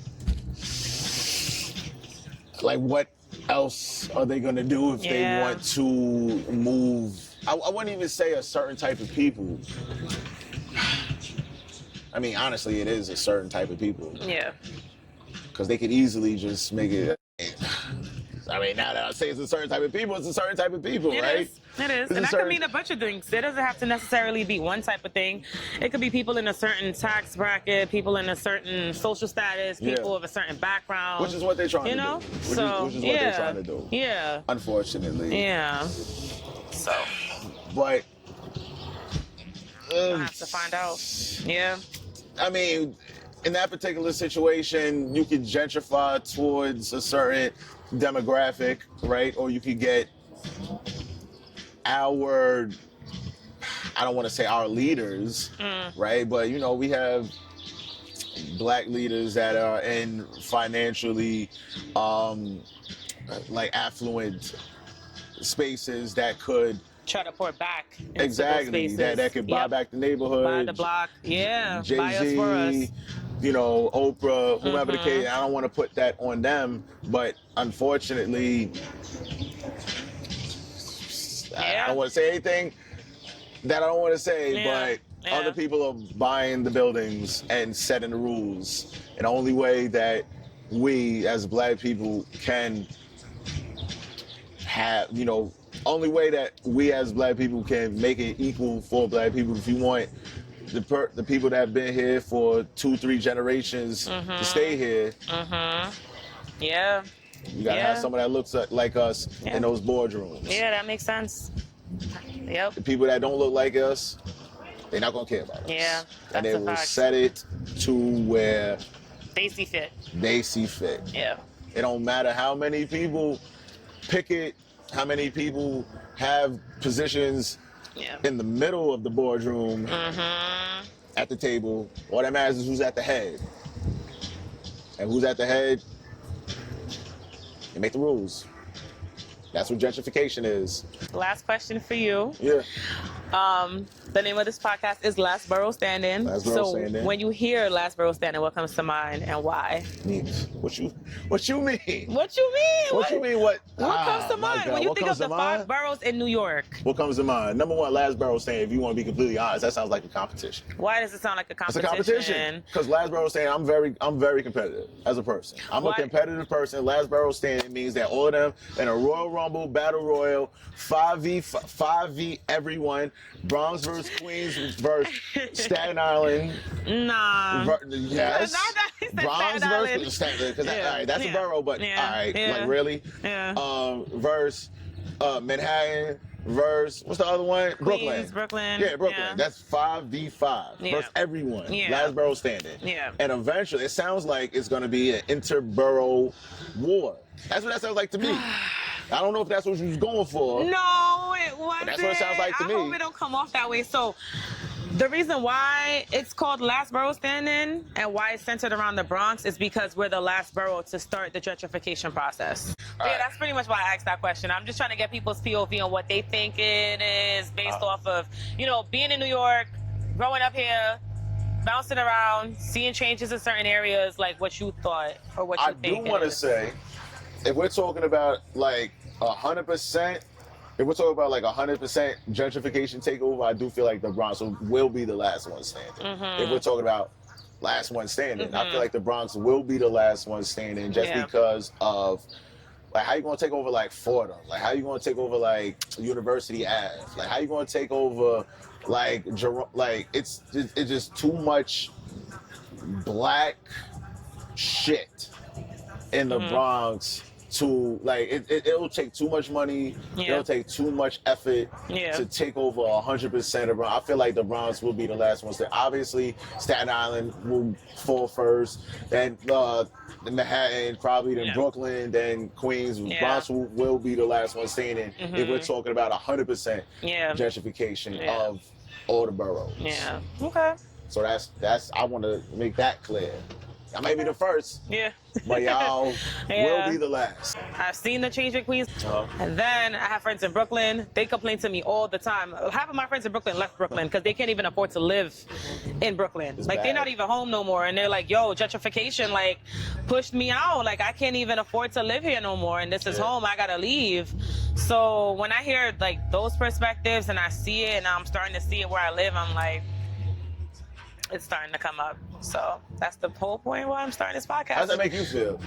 like, what else are they gonna do if they want to move? I wouldn't even say a certain type of people. I mean, honestly, it is a certain type of people. Yeah. Because they could easily just make it. I mean, now that I say it's a certain type of people, it's a certain type of people, right? It is. And that could mean a bunch of things. It doesn't have to necessarily be one type of thing. It could be people in a certain tax bracket, people in a certain social status, people of a certain background. Which is what they're trying to do. Which is what they're trying to do. Yeah. Unfortunately. Yeah. So. But. I'll have to find out. Yeah. I mean, in that particular situation, you could gentrify towards a certain demographic, right? Or you could get our, I don't want to say our leaders, right? But, you know, we have black leaders that are in financially, like, affluent spaces that could try to pour back into exactly that could buy back the neighborhood, buy the block, Jay-Z, buy us for us. You know, Oprah, whoever the case. I don't want to put that on them, but unfortunately, I don't want to say anything that I don't want to say, but other people are buying the buildings and setting the rules. And the only way that we as black people can have, you know, only way that we as black people can make it equal for black people, if you want the people that have been here for 2-3 generations to stay here, yeah, you gotta have someone that looks like us in those boardrooms. Yeah, that makes sense. Yep. The people that don't look like us, they're not gonna care about us. Yeah, and they will set it to where they see fit. They see fit. Yeah. It don't matter how many people pick it, how many people have positions in the middle of the boardroom at the table. All that matters is who's at the head. And who's at the head, they make the rules. That's what gentrification is. Last question for you. Yeah. The name of this podcast is Last Borough Standing. Last Borough Standing. When you hear Last Borough Standing, what comes to mind and why? What you mean? What you mean? What you mean? What comes to mind when you think of the 5 boroughs in New York? What comes to mind? Number one, Last Borough Standing. If you want to be completely honest, that sounds like a competition. Why does it sound like a competition? It's a competition because Last Borough Standing. I'm very competitive as a person. I'm a competitive person. Last Borough Standing means that all of them in a Royal Rumble Battle Royal 5v everyone. Bronx versus Queens versus Staten Island. Nah. Yes. Bronx versus Staten Island. All right, that's a borough, but all right, like really? Yeah. Versus Manhattan. Versus what's the other one? Queens, Brooklyn. Yeah, Brooklyn. Yeah. That's 5v5 versus everyone. Yeah. Last Borough Standing. Yeah. And eventually, it sounds like it's going to be an interborough war. That's what that sounds like to me. I don't know if that's what you was going for. No, it wasn't. That's what it sounds like to me. I hope it don't come off that way. So the reason why it's called Last Borough Standing and why it's centered around the Bronx is because we're the last borough to start the gentrification process. Yeah, that's pretty much why I asked that question. I'm just trying to get people's POV on what they think it is based off of, you know, being in New York, growing up here, bouncing around, seeing changes in certain areas, like what you thought or what you think. I do want to say, if we're talking about like 100%, if we're talking about like 100% gentrification takeover, I do feel like the Bronx will be the last one standing. If we're talking about last one standing, I feel like the Bronx will be the last one standing just because of like how you gonna take over like Fordham, like how you gonna take over like University Ave, like how you gonna take over like it's just too much black shit in the Bronx. To like it'll take too much money. It'll take too much effort to take over 100% of Bronx. I feel like the Bronx will be the last one. Obviously, Staten Island will fall first. Then Manhattan, probably then Brooklyn, then Queens. Bronx will be the last one standing. If we're talking about 100% gentrification of all the boroughs. Yeah. Okay. So that's I want to make that clear. I may be the first, Yeah. but y'all Yeah. will be the last. I've seen the change requests, Uh-huh. and then I have friends in Brooklyn. They complain to me all the time. Half of my friends in Brooklyn left Brooklyn because they can't even afford to live in Brooklyn. It's Like, they're bad. not even home no more, and they're like, yo, gentrification, like, pushed me out. Like, I can't even afford to live here no more, and this is Yeah. home. I gotta leave. So when I hear, like, those perspectives and I see it, and I'm starting to see it where I live, I'm like, it's starting to come up. So that's the whole point why I'm starting this podcast. How does that make you feel?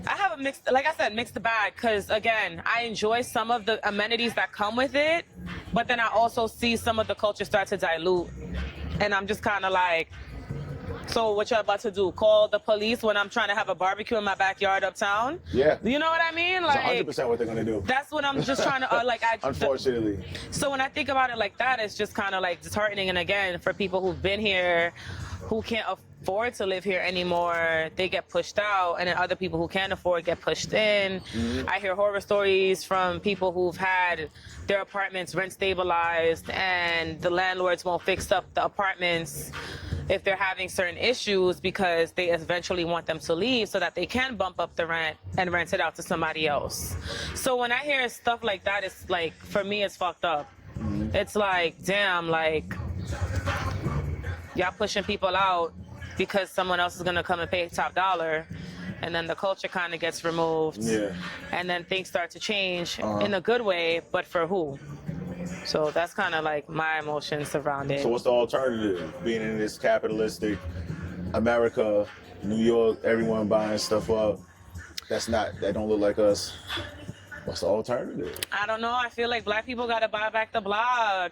I have a mixed, like I said, mixed bag, because again, I enjoy some of the amenities that come with it, but then I also see some of the culture start to dilute, and I'm just kind of like, so what you're about to do? Call the police when I'm trying to have a barbecue in my backyard uptown? Yeah. You know what I mean? It's Like, 100% what they're gonna do. that's what I'm just trying to Unfortunately. So when I think about it like that, it's just kind of like disheartening. And again, for people who've been here, who can't afford to live here anymore, they get pushed out, and then other people who can't afford get pushed in. I hear horror stories from people who've had their apartments rent stabilized, and the landlords won't fix up the apartments if they're having certain issues because they eventually want them to leave so that they can bump up the rent and rent it out to somebody else. So when I hear stuff like that, it's like, for me, it's fucked up. It's like, damn, like, y'all pushing people out because someone else is gonna come and pay top dollar, and then the culture kind of gets removed. Yeah. And then things start to change in a good way, but for who? So that's kind of like my emotions around it. So what's the alternative? Being in this capitalistic America, New York, everyone buying stuff up that don't look like us. What's the alternative? I don't know. I feel like black people got to buy back the block.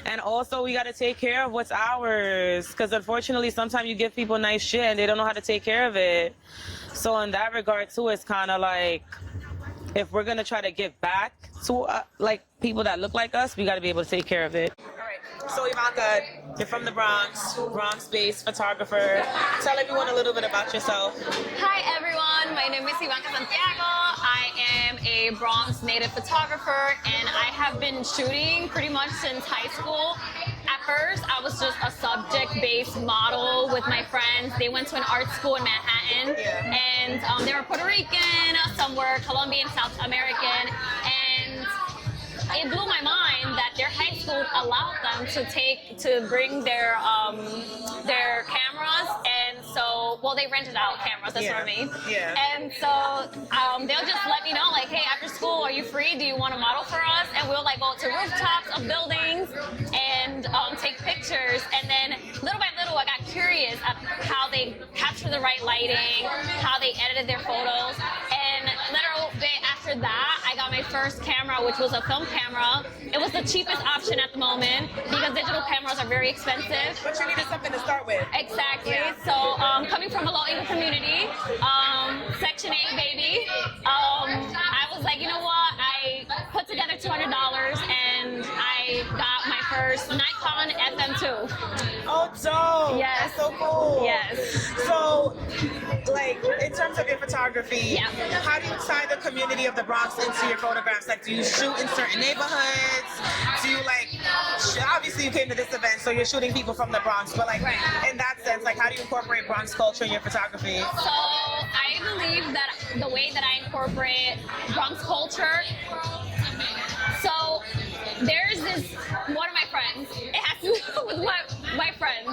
And also, we got to take care of what's ours. Because unfortunately, sometimes you give people nice shit and they don't know how to take care of it. So in that regard, too, it's kind of like, if we're going to try to give back to like people that look like us, we got to be able to take care of it. All right. So Ivanka, you're from the Bronx, Bronx-based photographer. Tell everyone a little bit about yourself. Hi everyone, my name is Ivanka Santiago. I am a Bronx native photographer, and I have been shooting pretty much since high school. At first, I was just a subject-based model with my friends. They went to an art school in Manhattan, and they were Puerto Rican, some were Colombian, South American, and it blew my mind that their high school allowed them to bring their cameras, and so, well, they rented out cameras, that's what I mean. Yeah. And so they'll just let me know, like, hey, after school, are you free? Do you want to model for us? And we'll like go to rooftops of buildings and take pictures. And then little by little, I got curious at how they capture the right lighting, how they edited their photos. And a little bit after that, I got my first camera, which was a film camera. It was the cheapest option at the moment because digital cameras are very expensive. But you needed something to start with. Exactly. So coming from a low-income community, Section 8 baby, I was like, you know what? I put together $200 and I got my first Nikon FM2. Oh, dope. Yes. That's so cool. Yes. So, like, in terms of your photography, Yeah. how do you tie the community of the Bronx into your photographs? Like, do you shoot in certain neighborhoods? Do you, like, obviously you came to this event, so you're shooting people from the Bronx, but, like, Right. in that sense, like, how do you incorporate Bronx culture in your photography? So I believe that the way that I incorporate Bronx culture, so there's this, one of my friends, it has to do with my friends.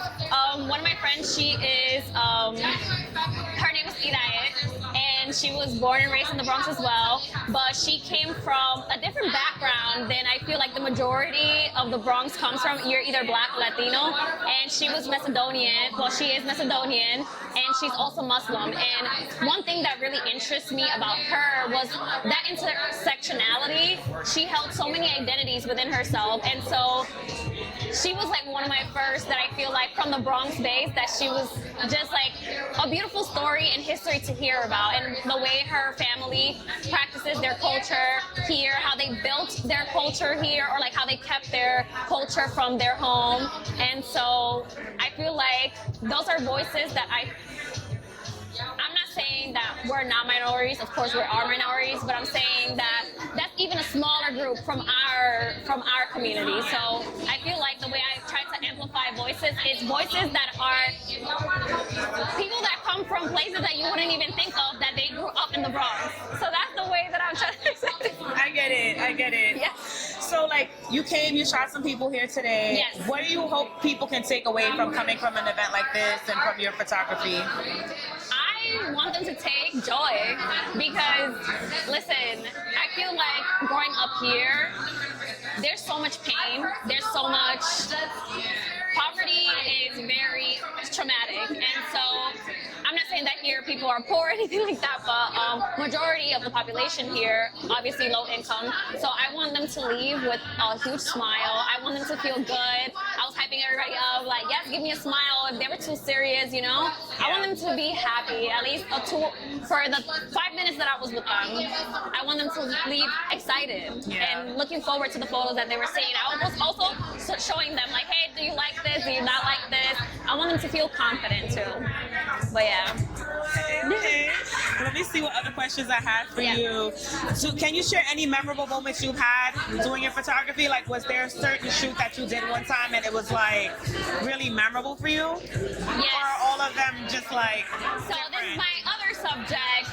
One of my friends, she is, her name is Idayet, and she was born and raised in the Bronx as well, but she came from a different background than I feel like the majority of the Bronx comes from. You're either Black, Latino, and she was Macedonian, well, she is Macedonian, and she's also Muslim. And one thing that really interests me about her was that intersectionality. She held so many identities within herself, and so she was like one of my first that I feel like from the Bronx base that she was just like a beautiful story and history to hear about, and the way her family practices their culture here, how they built their culture here, or like how they kept their culture from their home. And so I feel like those are voices that I'm not saying that we're not minorities, of course we are minorities, but I'm saying that that's even a smaller group from our community. So I feel like the way I try to amplify voices is voices that are people that come come from places that you wouldn't even think of that they grew up in the Bronx. So that's the way that I'm trying to say it. I get it. Yeah. So like you came, you shot some people here today. Yes. What do you hope people can take away from coming from an event like this and from your photography? I want them to take joy because, listen, I feel like growing up here, there's so much pain, there's so much, poverty is very traumatic, and so I'm not saying that here people are poor or anything like that, but majority of the population here, obviously low income, so I want them to leave with a huge smile. I want them to feel good. I was hyping everybody up, like, yes, give me a smile. If they were too serious, you know, I want them to be happy, at least for the 5 minutes that I was with them. I want them to leave excited and looking forward to the photos that they were seeing. I was also showing them, like, hey, do you like this? Do you not like this? I want them to feel confident too. But yeah. Okay. Let me see what other questions I have for you. So can you share any memorable moments you've had doing your photography? Like, was there a certain shoot that you did one time and it was like really memorable for you? Yes. Or are all of them just like So this is my other subject.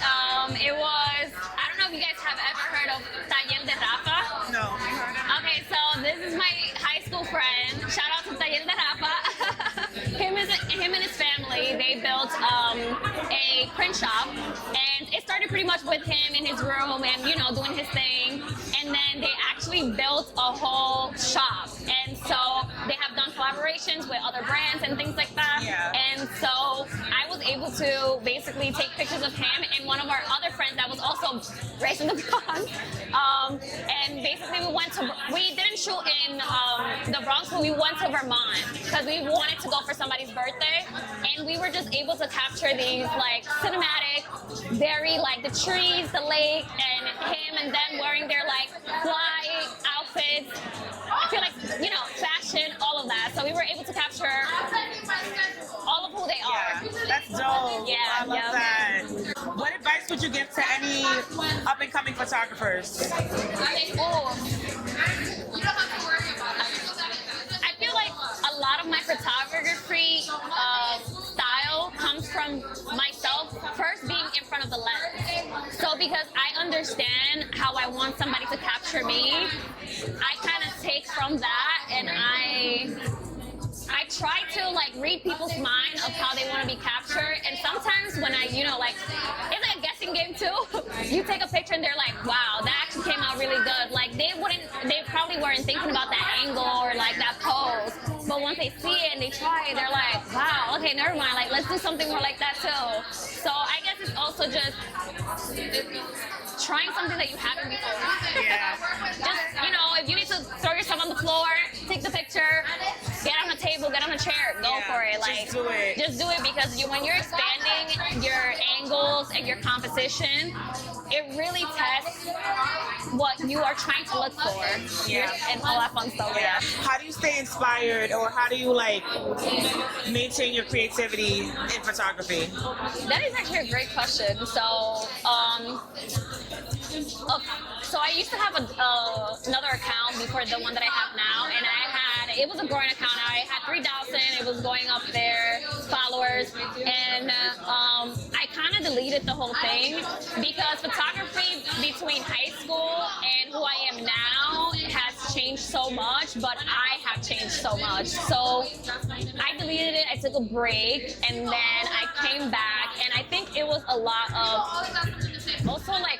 It was, I don't know if you guys have ever heard of Taller de Rafa. No. Okay, so this is my high school friend. Shout out to Taller de Rafa. him and his family, they built a print shop, and it started pretty much with him in his room and, you know, doing his thing. And then they actually built a whole shop. And so they have done collaborations with other brands and things like that. Yeah. And so I was able to basically take pictures of him and one of our other friends that was also raised in the Bronx. And basically we didn't shoot in the Bronx, but we went to Vermont because we wanted to go for somebody's birthday. And we were just able to capture these like cinematic, very like the trees, the lake, and him and them wearing their like fly outfits. I feel like, you know, fashion, all of that. So we were able to capture all of who they are. Yeah, that's dope. Yeah, I love that. What advice would you give to any up and coming photographers? I feel like a lot of my photography style comes from myself first being in front of the lens. So because I understand how I want somebody to capture me, I kind of take from that and I try to like read people's mind of how they want to be captured, and sometimes when I, you know, like it's like a guessing game too. You take a picture and they're like, wow, that actually came out really good. Like they probably weren't thinking about that angle or like that pose, but once they see it and they try it, they're like, wow, okay, never mind. Like let's do something more like that too. So I guess it's also just trying something that you haven't before. Yeah. Just, you know, if you need to throw yourself on the floor, take the picture, get on the table, get on a chair, go for it. Like, just do it. Just do it because when you're expanding your angles and your composition, it really tests what you are trying to look for. Yeah. And all that fun stuff. Yeah. How do you stay inspired, or how do you like maintain your creativity in photography? That is actually a great question. So I used to have another account before the one that I have now, and it was a growing account. I had 3,000. It was going up there, followers, and I kind of deleted the whole thing because photography between high school and who I am now has changed so much, but I have changed so much. So I deleted it. I took a break, and then I came back, and I think it was a lot of also like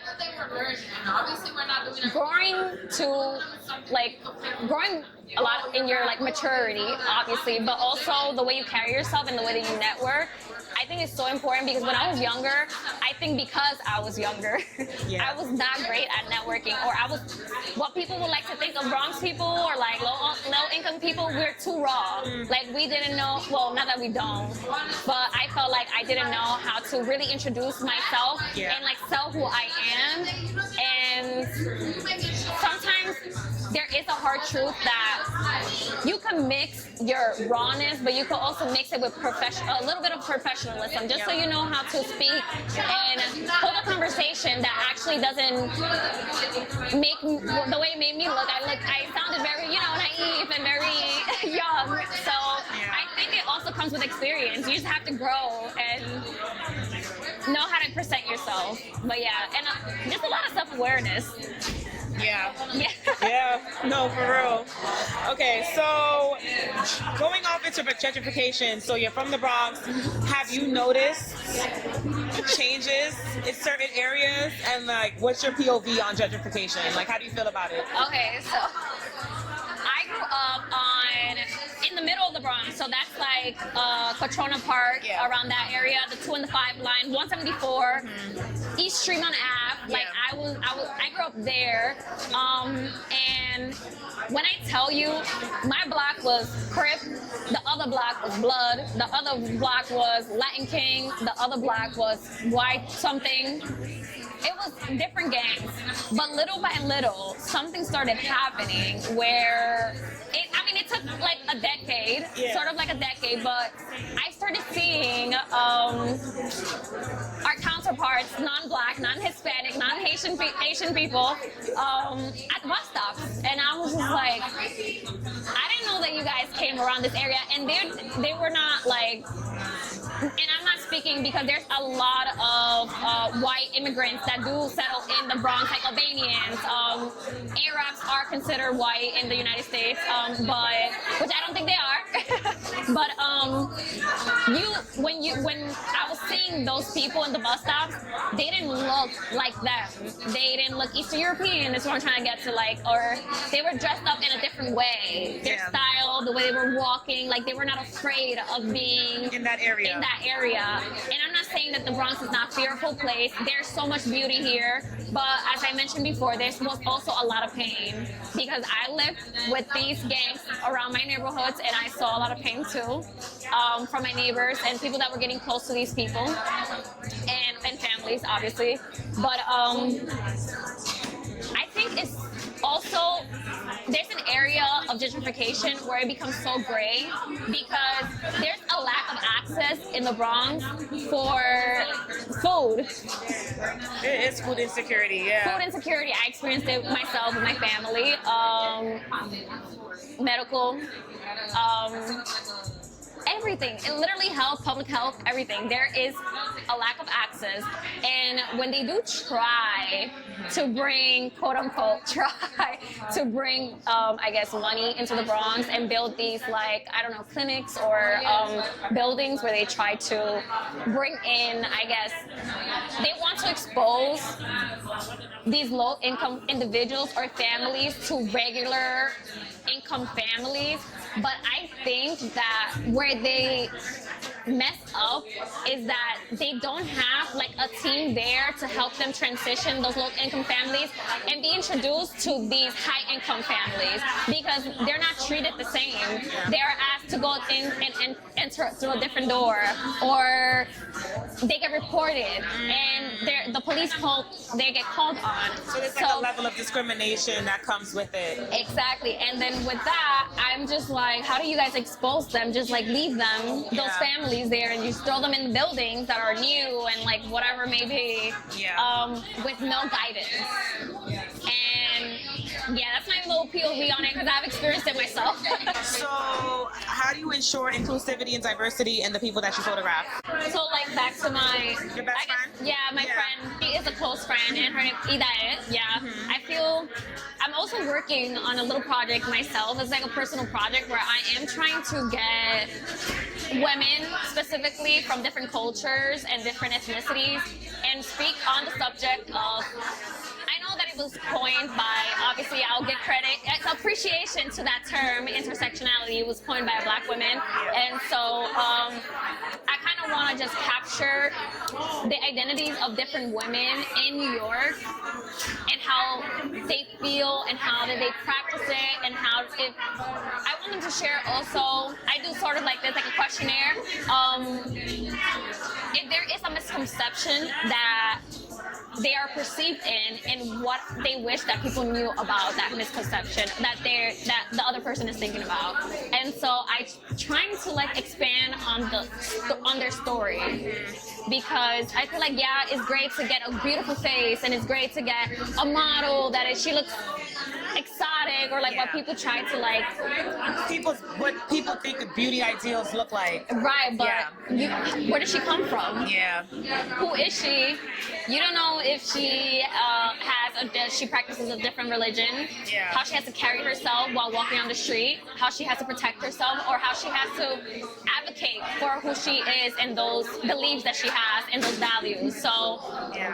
growing a lot in your like maturity, obviously, but also the way you carry yourself and the way that you network. I think it's so important because when I was younger, I think because I was younger, I was not great at networking, or I was what people would like to think of Bronx people or like low income people. We're too raw. Like we didn't know. Well, not that we don't, but I felt like I didn't know how to really introduce myself and like sell who I am. And sometimes there is a hard truth that you can mix your rawness, but you can also mix it with a little bit of professionalism, just so you know how to speak and hold a conversation that actually doesn't make the way it made me look. I sounded very, naive and very young. So I think it also comes with experience. You just have to grow and know how to present yourself. But yeah, and just a lot of self-awareness. Yeah. Yeah. Yeah. No, for real. Okay, so going off into gentrification, so you're from the Bronx. Have you noticed changes in certain areas? And like, what's your POV on gentrification? Like, how do you feel about it? Okay, so I grew up in the middle of the Bronx, so that's like Cotrona Park, Yeah. around that area, the 2 and the 5 line, 174, East Tremont Ave. Like I grew up there, and when I tell you, my block was Crip, the other block was Blood, the other block was Latin King, the other block was White something. It was different gangs, but little by little, something started happening where it took like a decade, sort of like a decade, but I started seeing our counterparts, non-Black, non-Hispanic, non-Asian people at bus stops, and I was just like, I didn't know that you guys came around this area, and they were not like. And I'm not speaking because there's a lot of white immigrants that do settle in the Bronx, like Albanians. Arabs are considered white in the United States, but which I don't think they are. But when I was seeing those people in the bus stops, they didn't look like them. They didn't look Eastern European. That's what I'm trying to get to, like, or they were dressed up in a different way. Their style, the way they were walking, like they were not afraid of being In that area. And I'm not saying that the Bronx is not a fearful place. There's so much beauty here, but as I mentioned before, there's also a lot of pain because I lived with these gangs around my neighborhoods, and I saw a lot of pain too, from my neighbors and people that were getting close to these people, and families, obviously. But I think it's also, there's an area of gentrification where it becomes so gray because there's a lack of access in the Bronx for food. It is food insecurity, yeah. Food insecurity, I experienced it myself with my family. Medical, everything. It literally health, public health, everything. There is a lack of access. And when they do try to bring, quote unquote, I guess, money into the Bronx and build these, like, I don't know, clinics or buildings where they try to bring in, I guess, they want to expose these low-income individuals or families to regular income families. But I think that where they mess up is that they don't have like a team there to help them transition those low-income families and be introduced to these high-income families because they're not treated the same. They're asked to go in and enter through a different door, or they get reported and the police they get called on. So there's like a level of discrimination that comes with it. Exactly. And then with that, I'm just like, how do you guys expose them? Just like leave them, those families there, and you throw them in buildings that are new and like whatever may be, with no guidance. And yeah, that's my little POV on it because I've experienced it myself. So how do you ensure inclusivity and diversity in the people that you photograph? So like back to my Your best friend? Yeah, my friend. She is a close friend, and her name is Ida. Yeah, I feel I'm also working on a little project myself. It's like a personal project where I am trying to get women specifically from different cultures and different ethnicities and speak on the subject of, I know that it was coined by, obviously I'll give credit, it's appreciation to that term, intersectionality. It was coined by a Black woman, and so I kind of want to just capture the identities of different women in New York and how they feel and how they practice it, and how I want them to share also. I do sort of like this, like a questionnaire. If there is a misconception that they are perceived in, and what they wish that people knew about that misconception that the other person is thinking about. And so I trying to like expand on their story, because I feel like, yeah, it's great to get a beautiful face, and it's great to get a model that she looks exotic or like what people try to like. What people think of beauty ideals look like. Right, but where does she come from? Yeah. Who is she? You don't know if she she practices a different religion. Yeah. How she has to carry herself while walking on the street. How she has to protect herself, or how she has to advocate for who she is and those beliefs that she has and those values. So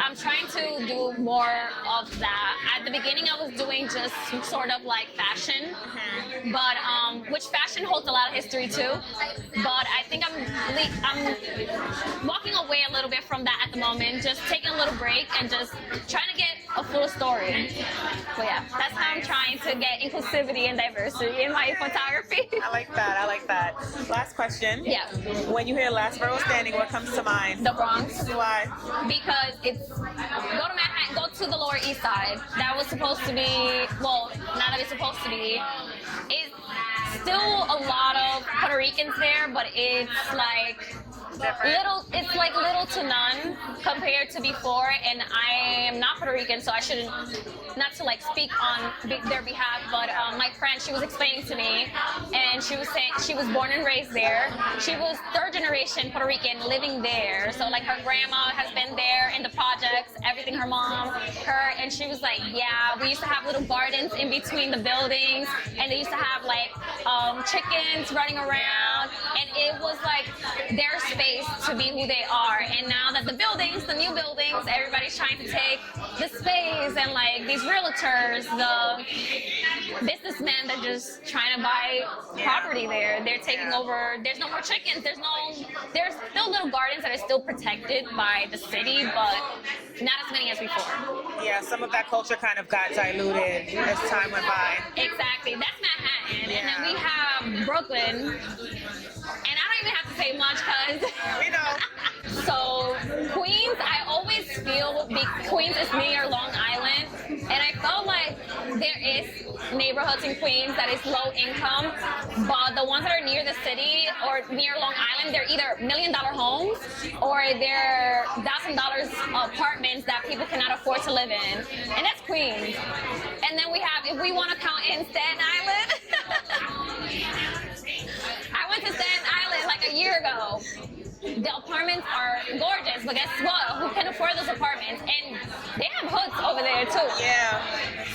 I'm trying to do more of that. At the beginning, I was doing just sort of like fashion, but which fashion holds a lot of history too. But I think I'm walking away a little bit from that at the moment, just taking a little break and just trying to get a full story. But yeah, that's how I'm trying to get inclusivity and diversity in my photography. I like that. I like that. Last question. Yeah. When you hear Last Borough Standing, what comes to mind? The Bronx. Why? Because it's go to Manhattan, go to the Lower East Side. That was supposed to be, well, not that it's supposed to be. It's still a lot of Puerto Ricans there, but it's like little to none compared to before. And I am not Puerto Rican, so I shouldn't, not to like speak on their behalf, but my friend, she was explaining to me, and she was saying she was born and raised there. She was third generation Puerto Rican living there, so like her grandma has been there in the projects, everything, her mom, her, and she was like, yeah, we used to have little gardens in between the buildings, and they used to have like chickens running around, and it was like their space to be who they are. And now that the new buildings, everybody's trying to take the space, and like these realtors, the businessmen that just trying to buy property there, they're taking over. There's no more chickens. There's still little gardens that are still protected by the city, but not as many as before. Yeah, some of that culture kind of got diluted as time went by. Exactly. That's Manhattan. And then we have Brooklyn. And I don't even have to say much because we know. So Queens, I always feel Queens is near Long Island, and I felt like there is neighborhoods in Queens that is low income, but the ones that are near the city or near Long Island, they're either $1 million homes or they're $1,000 apartments that people cannot afford to live in, and that's Queens. And then we have, if we want to count in Staten Island, I went to Staten Island like a year ago. The apartments are gorgeous, but guess what? Who can afford those apartments? And they have hoods over there too. Yeah.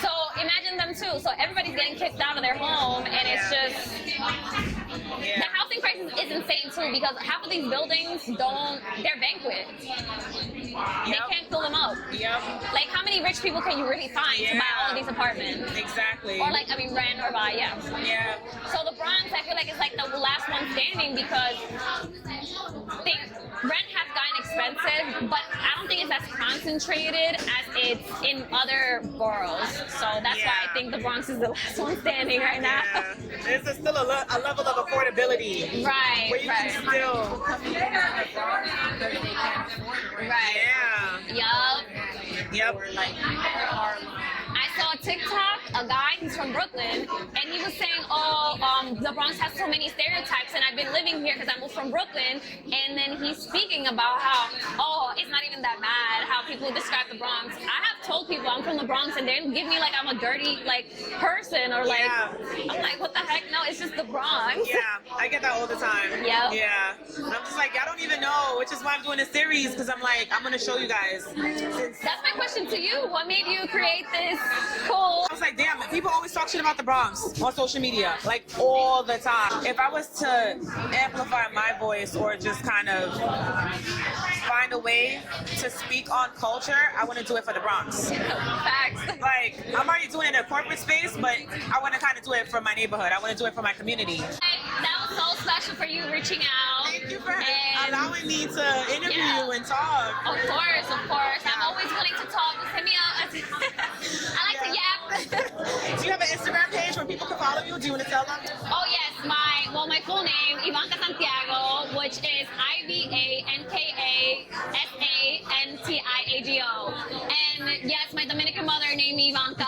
So imagine them too. So everybody's getting kicked out of their home, and it's just the housing crisis is insane too, because half of these buildings they're banquets. They can't fill them up. Yep. Like, how many rich people can you really find to buy all of these apartments? Exactly. Or like, rent or buy, Yeah. So the Bronx, I feel like it's like the last one standing, because rent has gotten expensive, but I don't think it's as concentrated as it's in other boroughs. So that's why I think the Bronx is the last one standing right now. Yeah. There's still a level of affordability. Right, where you can still. Right. Yeah. Yup. I saw a TikTok, a guy, he's from Brooklyn, and he was saying, the Bronx has so many stereotypes, and I've been living here because I moved from Brooklyn, and then he's speaking about how, it's not even that bad, how people describe the Bronx. I have told people I'm from the Bronx, and they give me like I'm a dirty, person, or like, I'm like, what the heck? No, it's just the Bronx. Yeah, I get that all the time. Yep. Yeah. And I'm just like, I don't even know, which is why I'm doing this series, because I'm like, I'm going to show you guys. That's my question to you. What made you create this? Cool. I was like, damn, people always talk shit about the Bronx on social media, like all the time. If I was to amplify my voice or just kind of find a way to speak on culture, I want to do it for the Bronx. Facts. Like, I'm already doing it in a corporate space, but I want to kind of do it for my neighborhood. I want to do it for my community. That was so special for you reaching out. Thank you for allowing me to interview you and talk. Of course. I'm always willing to talk. Just hit me up. I like to yap. Do you have an Instagram page where people can follow you? Do you want to tell them? Oh yes, my full name, Ivanka Santiago, which is IVANKASANTIAGO. And yes, my Dominican mother named me Ivanka.